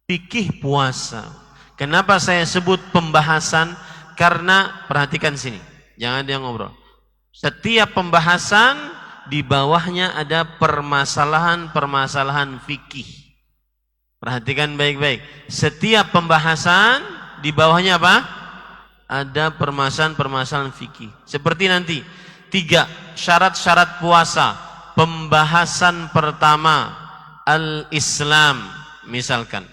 fikih puasa. Kenapa saya sebut pembahasan? Karena perhatikan sini, jangan dia ngobrol. Setiap pembahasan di bawahnya ada permasalahan-permasalahan fikih. Perhatikan baik-baik. Setiap pembahasan di bawahnya apa? Ada permasalahan-permasalahan fikih. Seperti nanti 3 syarat-syarat puasa. Pembahasan pertama al-Islam misalkan.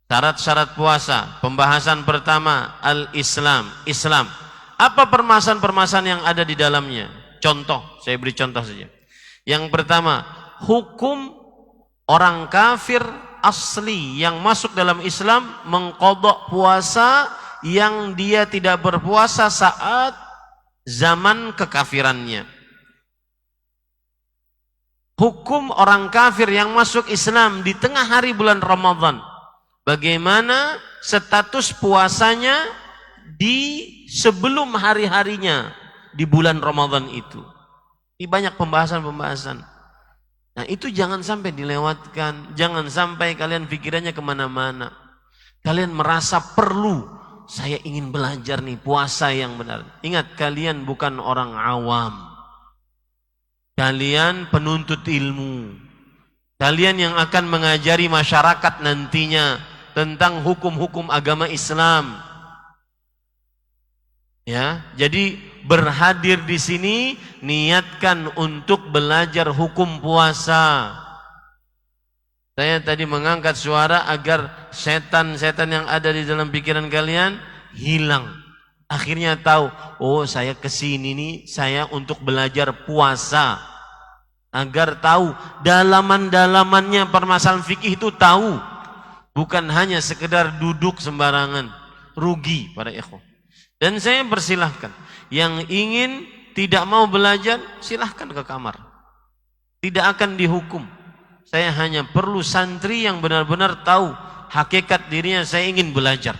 Syarat-syarat puasa. Pembahasan pertama al-Islam. Islam. Apa permasalahan-permasalahan yang ada di dalamnya? Contoh, saya beri contoh saja. Yang pertama, hukum orang kafir asli yang masuk dalam Islam mengqadha puasa yang dia tidak berpuasa saat zaman kekafirannya. Hukum orang kafir yang masuk Islam di tengah hari bulan Ramadan, bagaimana status puasanya di sebelum hari-harinya di bulan Ramadan itu. Ini banyak pembahasan-pembahasan. Nah itu jangan sampai dilewatkan. Jangan sampai kalian pikirannya kemana-mana. Kalian merasa perlu, saya ingin belajar nih puasa yang benar. Ingat, kalian bukan orang awam. Kalian penuntut ilmu. Kalian yang akan mengajari masyarakat nantinya tentang hukum-hukum agama Islam. Ya, jadi berhadir di sini niatkan untuk belajar hukum puasa. Saya tadi mengangkat suara agar setan-setan yang ada di dalam pikiran kalian hilang. Akhirnya tahu, oh saya kesini nih saya untuk belajar puasa. Agar tahu dalaman-dalamannya permasalahan fikih itu tahu. Bukan hanya sekedar duduk sembarangan. Rugi para ikhwan. Dan saya persilahkan, yang ingin tidak mau belajar, silahkan ke kamar. Tidak akan dihukum. Saya hanya perlu santri yang benar-benar tahu hakikat dirinya, saya ingin belajar.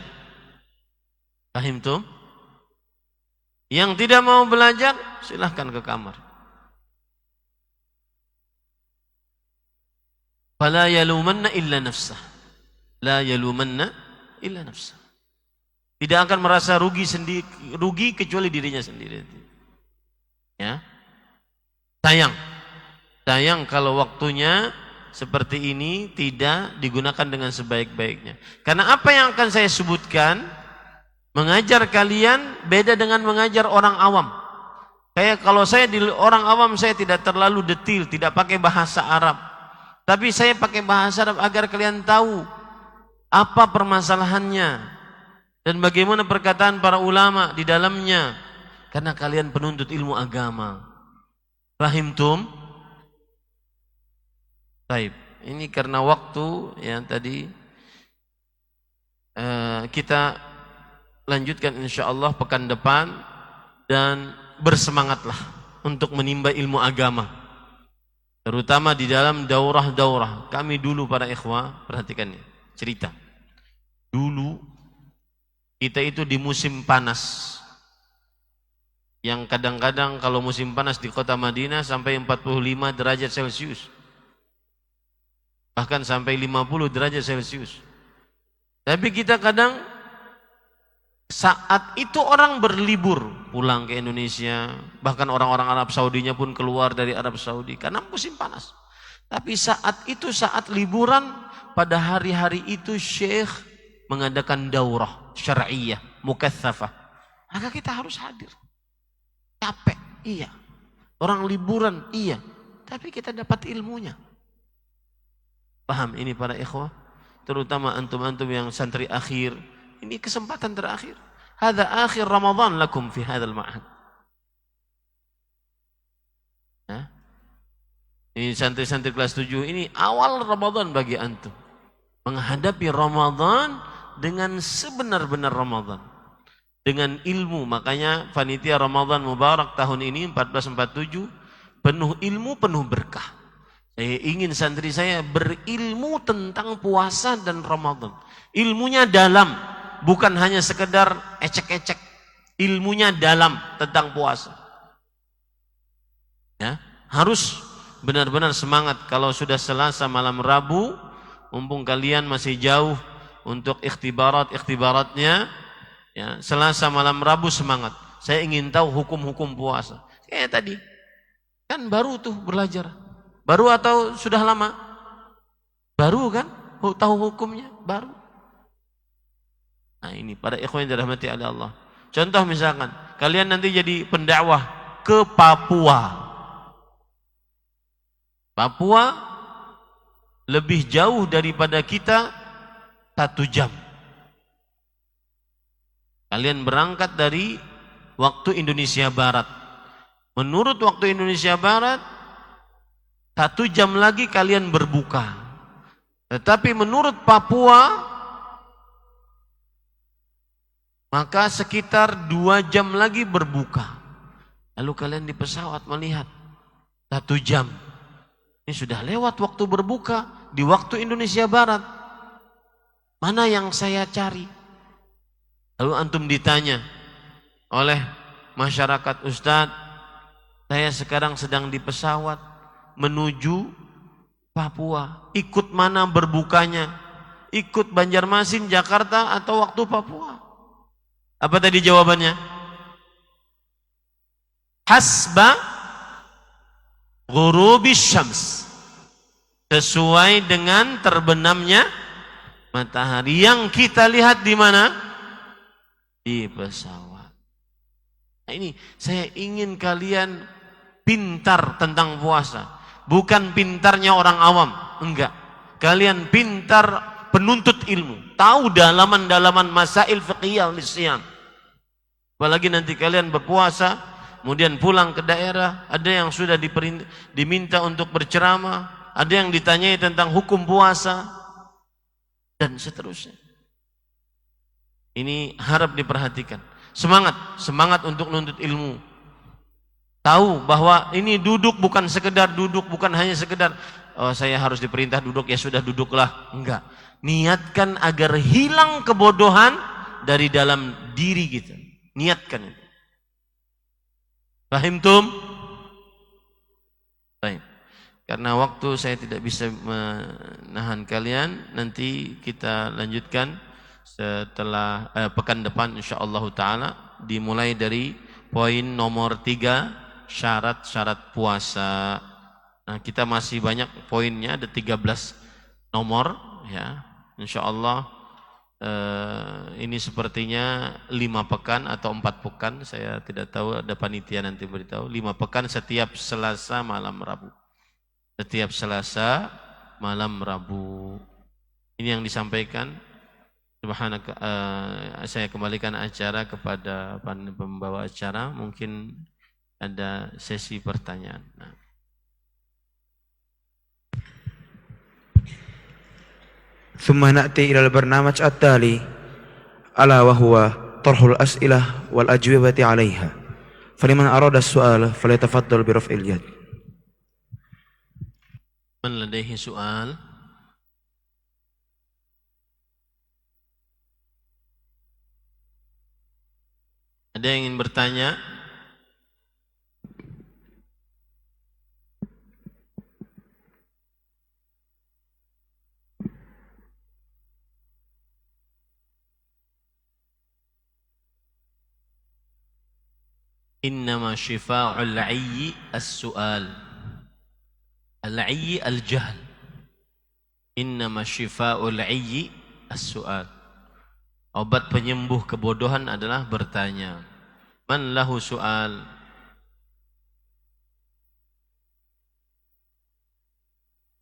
Paham tuh? Yang tidak mau belajar, silahkan ke kamar. Fala yalumanna illa nafsah. La yalumanna illa nafsah. Tidak akan merasa rugi kecuali dirinya sendiri. Ya. Sayang kalau waktunya seperti ini tidak digunakan dengan sebaik-baiknya. Karena apa yang akan saya sebutkan, mengajar kalian beda dengan mengajar orang awam. Kayak kalau saya di orang awam saya tidak terlalu detil, tidak pakai bahasa Arab. Tapi saya pakai bahasa Arab agar kalian tahu apa permasalahannya. Dan bagaimana perkataan para ulama di dalamnya. Karena kalian penuntut ilmu agama. Rahimtum? Baik. Ini karena waktu yang tadi kita lanjutkan insyaallah pekan depan. Dan bersemangatlah untuk menimba ilmu agama. Terutama di dalam daurah-daurah. Kami dulu para ikhwah, perhatikan ya, cerita. Dulu kita itu di musim panas, yang kadang-kadang kalau musim panas di kota Madinah sampai 45 derajat Celcius. Bahkan sampai 50 derajat Celcius. Tapi kita kadang saat itu orang berlibur pulang ke Indonesia, bahkan orang-orang Arab Saudinya pun keluar dari Arab Saudi karena musim panas. Tapi saat itu, saat liburan, pada hari-hari itu Syekh mengadakan daurah syar'iyah mukatsafah. Maka kita harus hadir. Capek, iya. Orang liburan, iya. Tapi kita dapat ilmunya. Paham ini para ikhwah? Terutama antum-antum yang santri akhir. Ini kesempatan terakhir. Hadza akhir Ramadan lakum fi hadzal ma'had. Ini santri-santri kelas 7 ini awal Ramadan bagi antum. Menghadapi Ramadan dengan sebenar-benar Ramadan. Dengan ilmu. Makanya panitia Ramadan Mubarak tahun ini 1447 penuh ilmu, penuh berkah. Saya ingin santri saya berilmu tentang puasa dan Ramadan. Ilmunya dalam, bukan hanya sekedar ecek-ecek. Ilmunya dalam tentang puasa. Ya, harus benar-benar semangat. Kalau sudah Selasa malam Rabu, mumpung kalian masih jauh untuk ikhtibaratnya, ya, Selasa malam Rabu semangat. Saya ingin tahu hukum-hukum puasa. Kayak tadi, kan baru tuh belajar. Baru atau sudah lama? Baru kan? Tahu hukumnya? Baru. Nah ini para ikhwan yang dirahmati oleh Allah. Contoh misalkan, kalian nanti jadi pendakwah ke Papua. Papua lebih jauh daripada kita 1 jam. Kalian berangkat dari waktu Indonesia Barat. Menurut waktu Indonesia Barat 1 jam lagi kalian berbuka. Tetapi menurut Papua maka sekitar 2 jam lagi berbuka. Lalu kalian di pesawat melihat 1 jam. Ini sudah lewat waktu berbuka di waktu Indonesia Barat. Mana yang saya cari? Lalu antum ditanya oleh masyarakat, Ustadz, saya sekarang sedang di pesawat menuju Papua. Ikut mana berbukanya? Ikut Banjarmasin, Jakarta, atau waktu Papua? Apa tadi jawabannya? Hasba ghurubis syams, sesuai dengan terbenamnya matahari yang kita lihat di mana? Di pesawat. Nah ini saya ingin kalian pintar tentang puasa, bukan pintarnya orang awam, enggak. Kalian pintar penuntut ilmu, tahu dalaman-dalaman masail fiqhiyah lisyan. Apalagi nanti kalian berpuasa, kemudian pulang ke daerah, ada yang sudah diminta untuk berceramah, ada yang ditanyai tentang hukum puasa, dan seterusnya. Ini harap diperhatikan. Semangat untuk nuntut ilmu. Tahu bahwa ini duduk bukan sekedar duduk, bukan hanya sekedar saya harus diperintah duduk, ya sudah duduklah. Enggak. Niatkan agar hilang kebodohan dari dalam diri kita. Niatkan itu. Fahimtum? Baik. Karena waktu saya tidak bisa menahan kalian, nanti kita lanjutkan setelah pekan depan insyaallah taala, dimulai dari poin nomor 3, syarat-syarat puasa. Nah, kita masih banyak poinnya, ada 13 nomor ya. Insyaallah ini sepertinya 5 pekan atau 4 pekan, saya tidak tahu, ada panitia nanti beritahu. 5 pekan setiap Selasa malam Rabu. Setiap Selasa malam Rabu. Ini yang disampaikan. Subhanaka, saya kembalikan acara kepada pembawa acara. Mungkin ada sesi pertanyaan. Nah. ثم نأتي إلى البرنامج التالي ألا وهو طرح الأسئلة والأجوبة عليها فلمن أراد السؤال فليتفضل برفع اليد. من لديه سؤال؟ Ada yang ingin bertanya? innama syifa'ul 'ayyi as-su'al. Al-'ayyi al-jahl. Innama syifa'ul 'ayyi as-su'al. Obat penyembuh kebodohan adalah bertanya. Man lahu su'al?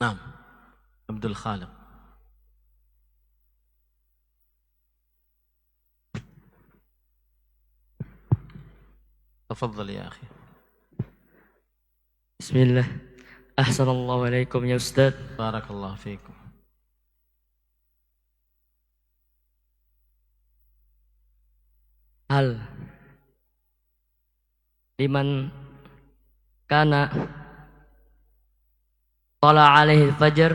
Naam, Abdul Khaliq. Tafadhal ya akhi. Bismillah. Assalamualaikum ya Ustaz. Barakallahu fiikum. Hal liman kana tala alaihi al-fajr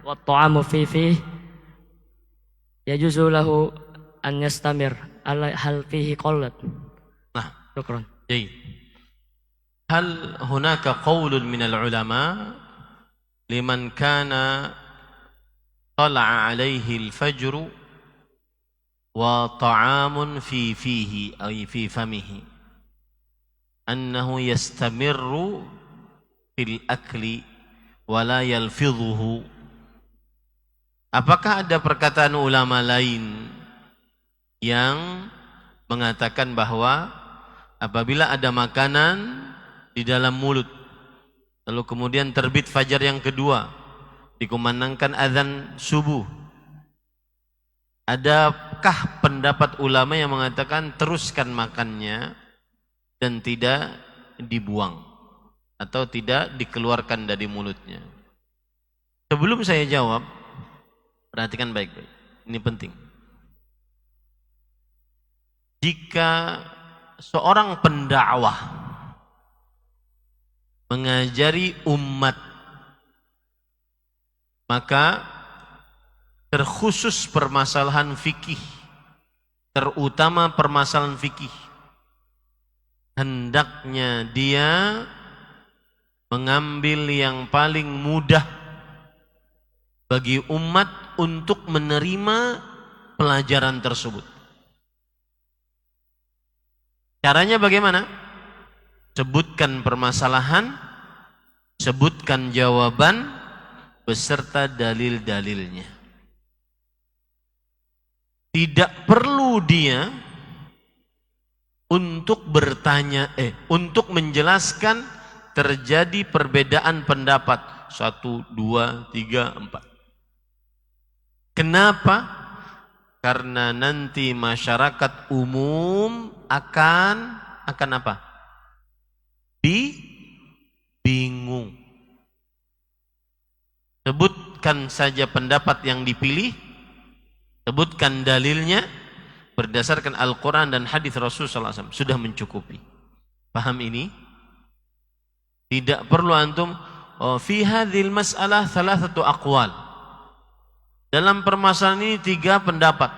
wa ta'amu fi yajuzu lahu an yastamir hal fihi qallat. Nah, Syukran. جيد. هل هناك قول من العلماء لمن كان طلع عليه الفجر وطعام في فيه أي في فمه أنه يستمر في الأكل ولا يلفظه? Apakah ada perkataan ulama lain yang mengatakan bahwa apabila ada makanan di dalam mulut, lalu kemudian terbit fajar yang kedua, dikumandangkan azan subuh, adakah pendapat ulama yang mengatakan teruskan makannya dan tidak dibuang atau tidak dikeluarkan dari mulutnya? Sebelum saya jawab, perhatikan baik-baik, ini penting. Jika seorang pendakwah mengajari umat, maka terkhusus permasalahan fikih, terutama permasalahan fikih, hendaknya dia mengambil yang paling mudah bagi umat untuk menerima pelajaran tersebut. Caranya bagaimana? Sebutkan permasalahan, sebutkan jawaban beserta dalil-dalilnya. Tidak perlu dia untuk bertanya, untuk menjelaskan terjadi perbedaan pendapat 1, 2, 3, 4. Kenapa? Karena nanti masyarakat umum akan apa? Bingung. Sebutkan saja pendapat yang dipilih, sebutkan dalilnya berdasarkan Al-Quran dan hadis Rasulullah SAW, sudah mencukupi. Paham ini? Tidak perlu antum fi hadhil mas'alah thalathatu aqwal. Dalam permasalahan ini 3 pendapat.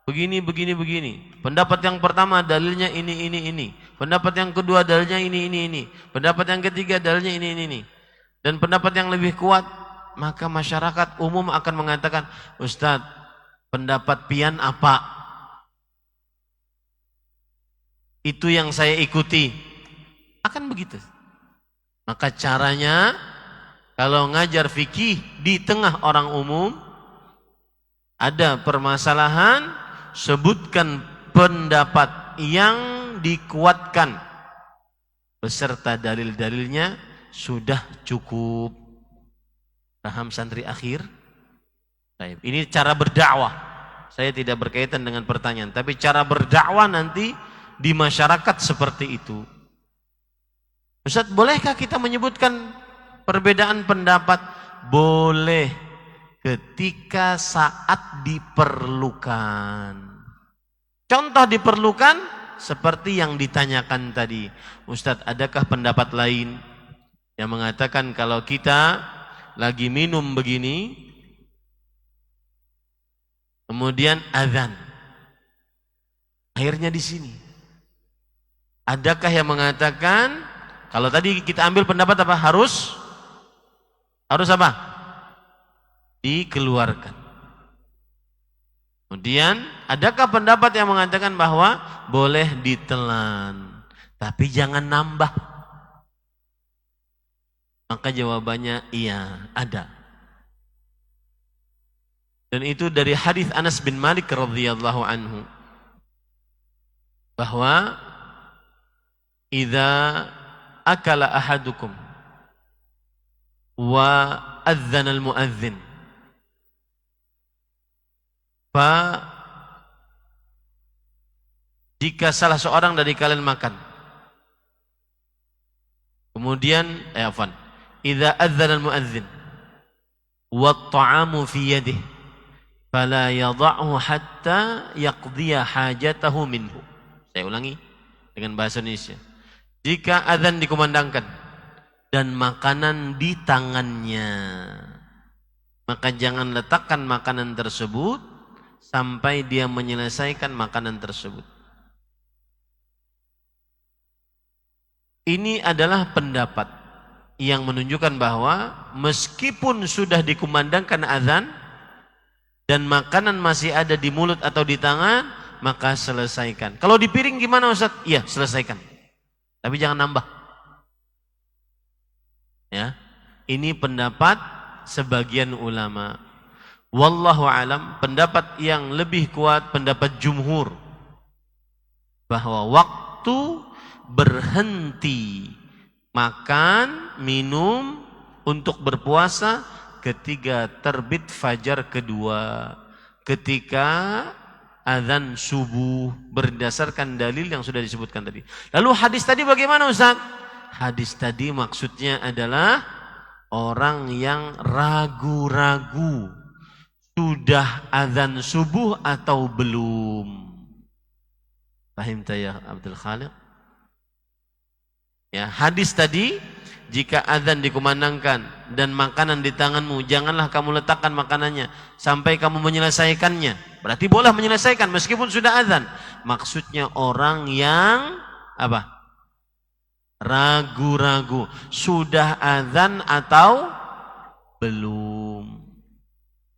Begini. Pendapat yang pertama dalilnya ini. Pendapat yang kedua dalilnya ini. Pendapat yang ketiga dalilnya ini. Dan pendapat yang lebih kuat, maka masyarakat umum akan mengatakan, Ustadz, pendapat pian apa? Itu yang saya ikuti. Akan begitu. Maka caranya, kalau ngajar fikih di tengah orang umum, ada permasalahan, sebutkan pendapat yang dikuatkan beserta dalil-dalilnya, sudah cukup. Paham santri akhir? Baik. Ini cara berdakwah. Saya tidak berkaitan dengan pertanyaan, tapi cara berdakwah nanti di masyarakat seperti itu. Ustaz, bolehkah kita menyebutkan perbedaan pendapat? Boleh. Ketika saat diperlukan. Contoh diperlukan seperti yang ditanyakan tadi. Ustadz, adakah pendapat lain yang mengatakan kalau kita lagi minum begini, kemudian azan, akhirnya di sini. Adakah yang mengatakan kalau tadi kita ambil pendapat apa? Harus apa? Dikeluarkan. Kemudian adakah pendapat yang mengatakan bahwa boleh ditelan? Tapi jangan nambah. Maka jawabannya iya, ada. Dan itu dari hadis Anas bin Malik radhiyallahu anhu bahwa idza akala ahadukum wa adzana al-muadzin jika salah seorang dari kalian makan kemudian idza adzana al-muadzin wa at-ta'amu fi yadihi fala yadh'u hatta yaqdiya hajatahu minhu. Saya ulangi dengan bahasa Indonesia. Jika azan dikumandangkan dan makanan di tangannya, maka jangan letakkan makanan tersebut sampai dia menyelesaikan makanan tersebut. Ini adalah pendapat yang menunjukkan bahwa meskipun sudah dikumandangkan azan dan makanan masih ada di mulut atau di tangan, maka selesaikan. Kalau di piring gimana Ustaz? Iya, selesaikan. Tapi jangan nambah. Ya. Ini pendapat sebagian ulama. Wallahu alam, pendapat yang lebih kuat pendapat jumhur bahwa waktu berhenti makan, minum untuk berpuasa ketika terbit fajar kedua, ketika azan subuh berdasarkan dalil yang sudah disebutkan tadi. Lalu hadis tadi bagaimana Ustaz? Hadis tadi maksudnya adalah orang yang ragu-ragu sudah azan subuh atau belum. Paham tak ya Abdul Khaliq? Ya, hadis tadi jika azan dikumandangkan dan makanan di tanganmu, janganlah kamu letakkan makanannya sampai kamu menyelesaikannya. Berarti boleh menyelesaikan meskipun sudah azan. Maksudnya orang yang apa? Ragu-ragu, sudah azan atau belum.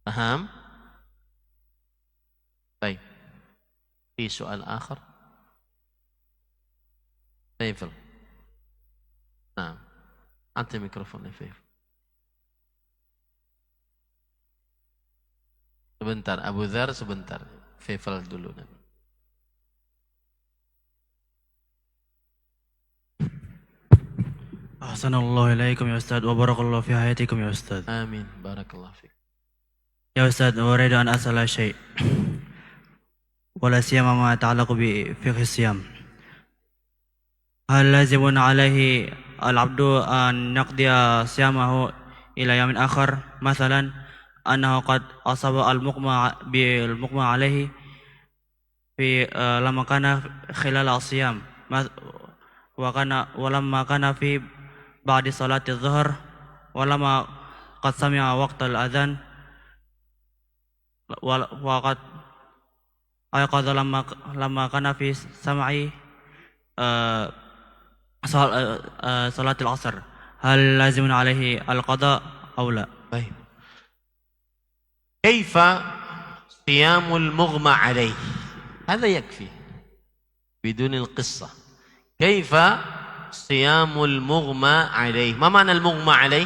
Paham? Baik. Di soal akhir. Baik. Nah. Anti mikrofon Fif. Sebentar Abu Dzar, sebentar. Faifal dulu. Ahsanallahu ilaikum ya Ustaz wa barakallahu fi hayatikum ya Ustaz. Amin. Barakallahu fiik. Ya Ustaz, uridu an as'ala syai'. Wala siyama ma ta'allaqu bi fiqh siyam. Hal lazimun alaihi al-abdu an naqdiya siyamahu ila yamin akhar, mathalan annahu qad asaba al-muqma alaihi fi lamma kana khilal as-siyam wa lamma kana fi ba'di salati adh-dhuhr wa lamma qad sami'a waqt al-adhan wa qad ayqadha lamma kana fi sam'i salatil asr, hal lazimun alaihi al-qada aw la? Baik. Kaifa siyamul mughma alaihi? Hada yakfi. Bidun al-qissah. Kaifa siyamul mughma alaihi? Ma makna al-mughma alaihi?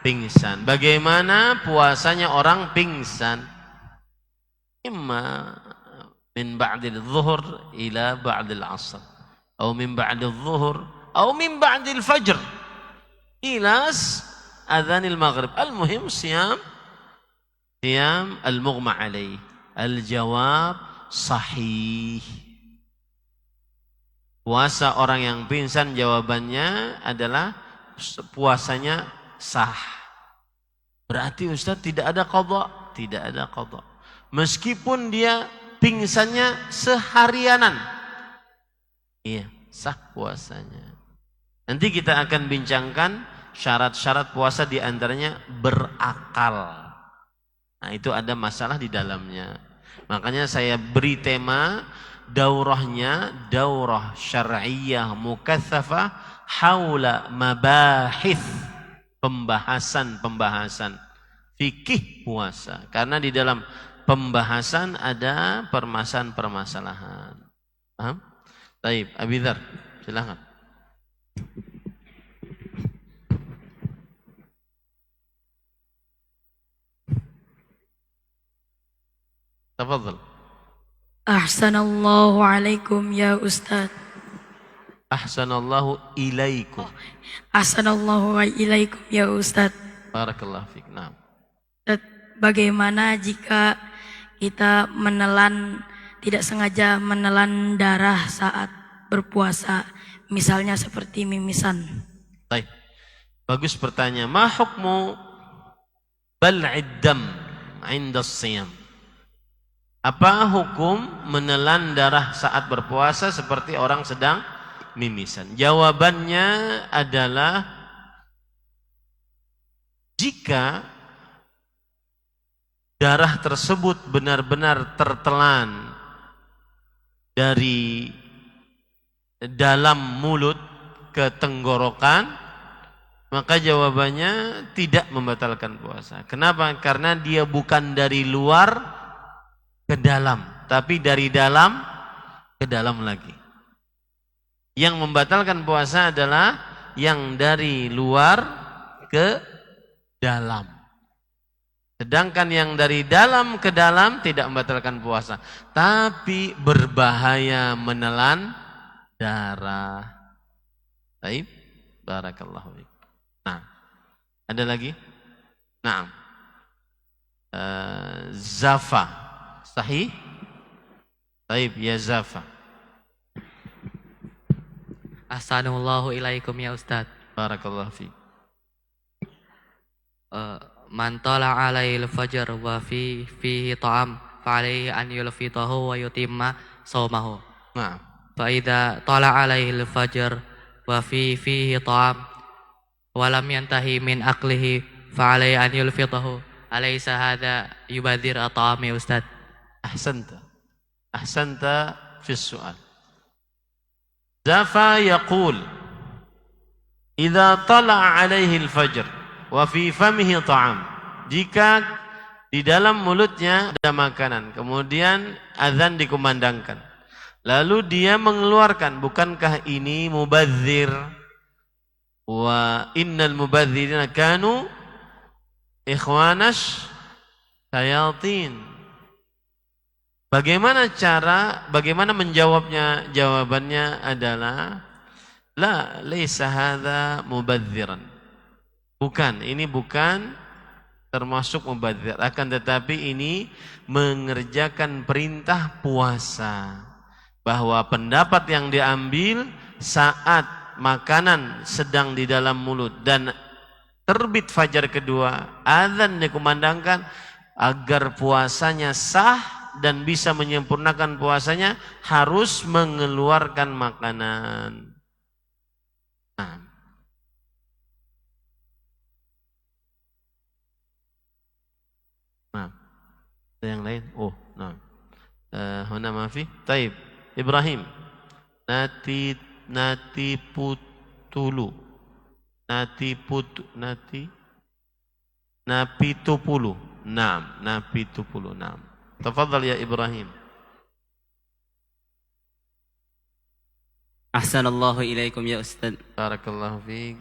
Pingsan. Bagaimana puasanya orang pingsan? Imma min ba'dil zuhur ila ba'dil asr. أو من بعد الظهر أو من بعد الفجر إلى أذان المغرب. المهم صيام المغمى عليه. الجواب صحيح. Puasa orang yang pingsan jawabannya adalah puasanya sah. Berarti Ustaz tidak ada qadha? Tidak ada qadha. Meskipun dia pingsannya seharianan. Iya, sah puasanya. Nanti kita akan bincangkan syarat-syarat puasa, di antaranya berakal. Nah, itu ada masalah di dalamnya. Makanya saya beri tema daurahnya, daurah syar'iyyah mukatsafah haula mabahith, pembahasan fikih puasa. Karena di dalam pembahasan ada permasalahan-permasalahan. Paham? Taib, Abi Dzar, silakan. Tafadhal. Ahsanallahu alaikum ya Ustaz. Ahsanallahu ilaikum. Ahsanallahu ilaikum ya Ustaz. Barakallahu fiik. Naam. Ustaz, bagaimana jika kita tidak sengaja menelan darah saat berpuasa, misalnya seperti mimisan? Baik. Bagus pertanyaan. Ma hukmu bal'id dam 'inda shiyam? Apa hukum menelan darah saat berpuasa seperti orang sedang mimisan? Jawabannya adalah jika darah tersebut benar-benar tertelan dari dalam mulut ke tenggorokan, maka jawabannya tidak membatalkan puasa. Kenapa? Karena dia bukan dari luar ke dalam, tapi dari dalam ke dalam lagi. Yang membatalkan puasa adalah yang dari luar ke dalam. Sedangkan yang dari dalam ke dalam tidak membatalkan puasa, tapi berbahaya menelan darah. Baik, barakallahu fiik. Nah, ada lagi? Nah, Zafa, sahih? Baik, ya Zafa. Ahsanallahu ilaikum ya Ustaz. Barakallahu fiik. Man tala alaihi al-fajr wa fihi ta'am fa alaihi an yulfitahu wa yutimma shaumahu. Nah, Fa idza tala alaihi al-fajr wa fihi ta'am wa lam yantahi min aklihi fa alaihi an yulfitahu. Alaysa hadha yubadir at-ta'am ya Ustaz? Ahsanta fi su'al. Zafa yaqul idza tala'a alaihi al-fajr wa fi famihi ta'am. Jika di dalam mulutnya ada makanan, kemudian azan dikumandangkan, lalu dia mengeluarkan, bukankah ini mubadzir? Wa innal mubadzirina kanu ikhwanas syayatin. Bagaimana menjawabnya? Jawabannya adalah la laisa hadza mubadziran. Bukan, ini bukan termasuk mubadzir, akan tetapi ini mengerjakan perintah puasa. Bahwa pendapat yang diambil saat makanan sedang di dalam mulut dan terbit fajar kedua, azan dikumandangkan, agar puasanya sah dan bisa menyempurnakan puasanya harus mengeluarkan makanan. Nah, ada yang lain? Oh, nah. Huna mafi. Taib. Ibrahim. Nati putulu. Napitupulu. Napitupulu. Tafadhal ya Ibrahim. Ahsanallahu ilaikum ya Ustaz. Barakallahu fiik.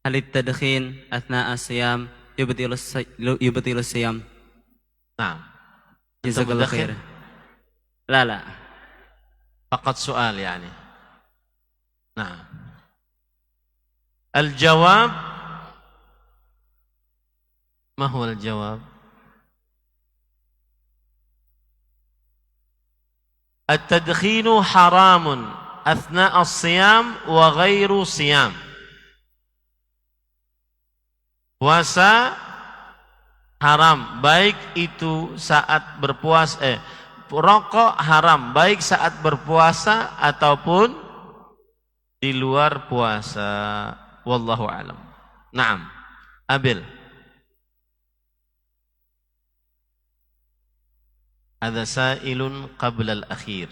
Hal at-tadkhin athna'a siyam yubtilu siyam? Naam. Jazakallahu khair. La. Faqat soal yani. Nah. Al-jawab. Ma huwa al-jawab? At-tadkhinu haramun athna'a as-siyam wa ghairu siyam. Puasa haram baik itu saat berpuasa, rokok haram baik saat berpuasa ataupun di luar puasa. Wallahu a'lam. Naam. Abil. Ada sailun qabla al-akhir.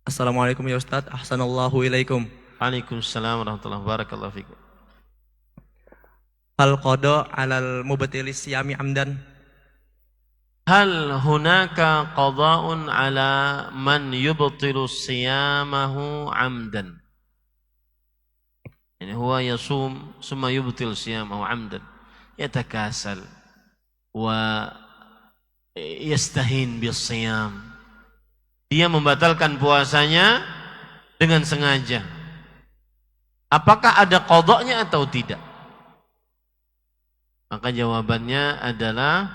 Assalamualaikum ya Ustaz. Ahsanallahu ilaikum. Waalaikumsalam warahmatullahi wabarakatuh. Fikum. Hal qada 'alal mubtilis siyami amdan? hal hunaka qada'un ala man yubtilu siyamahu amdan. Yani huwa yasum summa yubtil siyamahu amdan. Yatakasal wa yastahin bis siyam. Dia membatalkan puasanya dengan sengaja. Apakah ada qada'nya atau tidak? Maka jawabannya adalah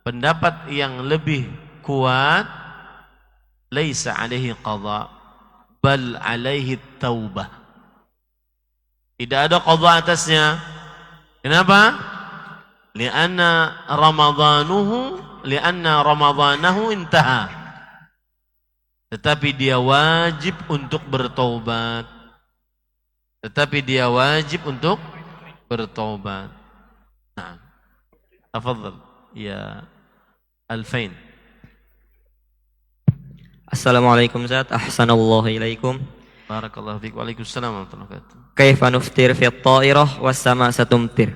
pendapat yang lebih kuat, laisa alaihi qada, bal alaihi taubah. Tidak ada qada atasnya. Kenapa? Lianna ramadhanahu intaha. Tetapi dia wajib untuk bertaubat. Nah, tafadhal ya Alfain. Assalamualaikum Ustaz, ahsanallahu ilaikum. Barakallahu fiik. Waalaikumsalam warahmatullahi wabarakatuh. Kaifa nuftir fi at-ta'irah was sama satumtir?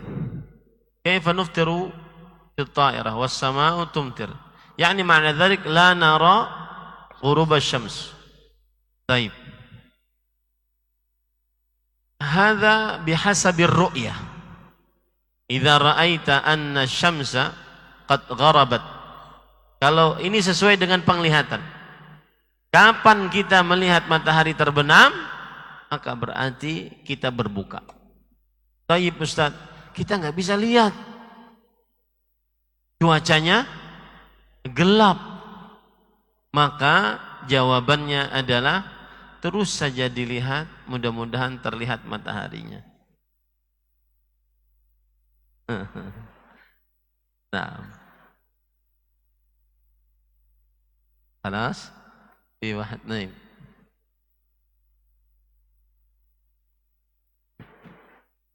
Kaifa nuftiru fi at-ta'irah was sama'u tumtir? Yani ma'na dhalik la nara ghurub asy-syams. Baik. Hadza bihasabi ar-ru'yah. Idza ra'aita anna asy-syamsa qad gharabat. Kalau ini sesuai dengan penglihatan. Kapan kita melihat matahari terbenam, maka berarti kita berbuka. Tayyib Ustaz, kita nggak bisa lihat. Cuacanya gelap. Maka jawabannya adalah terus saja dilihat, mudah-mudahan terlihat mataharinya. Nah. خلاص في واحد نايم.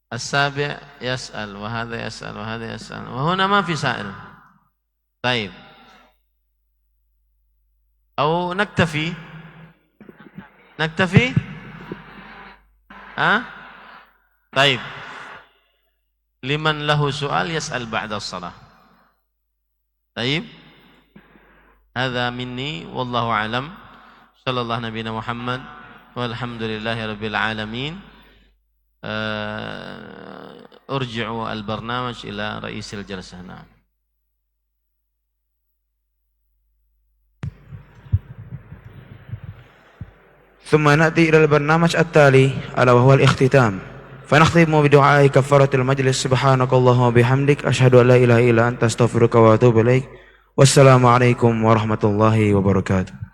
السابع يسأل وهذا يسأل وهذا يسأل وهنا ما في سائل. طيب أو نكتفي طيب liman lahu su'al yas'al ba'da shalah. Baik. Hadza minni wallahu alam. Sallallahu nabiyana Muhammad walhamdulillahi rabbil alamin. Urji'u al-barnamij ila ra'isil jalsah. ثم نأتي إلى البرنامج التالي ألا وهو الاختتام فنختم بدعاء كفارة المجلس سبحانك اللهم وبحمدك أشهد أن لا إله إلا أنت أستغفرك وأتوب إليك والسلام عليكم ورحمة الله وبركاته.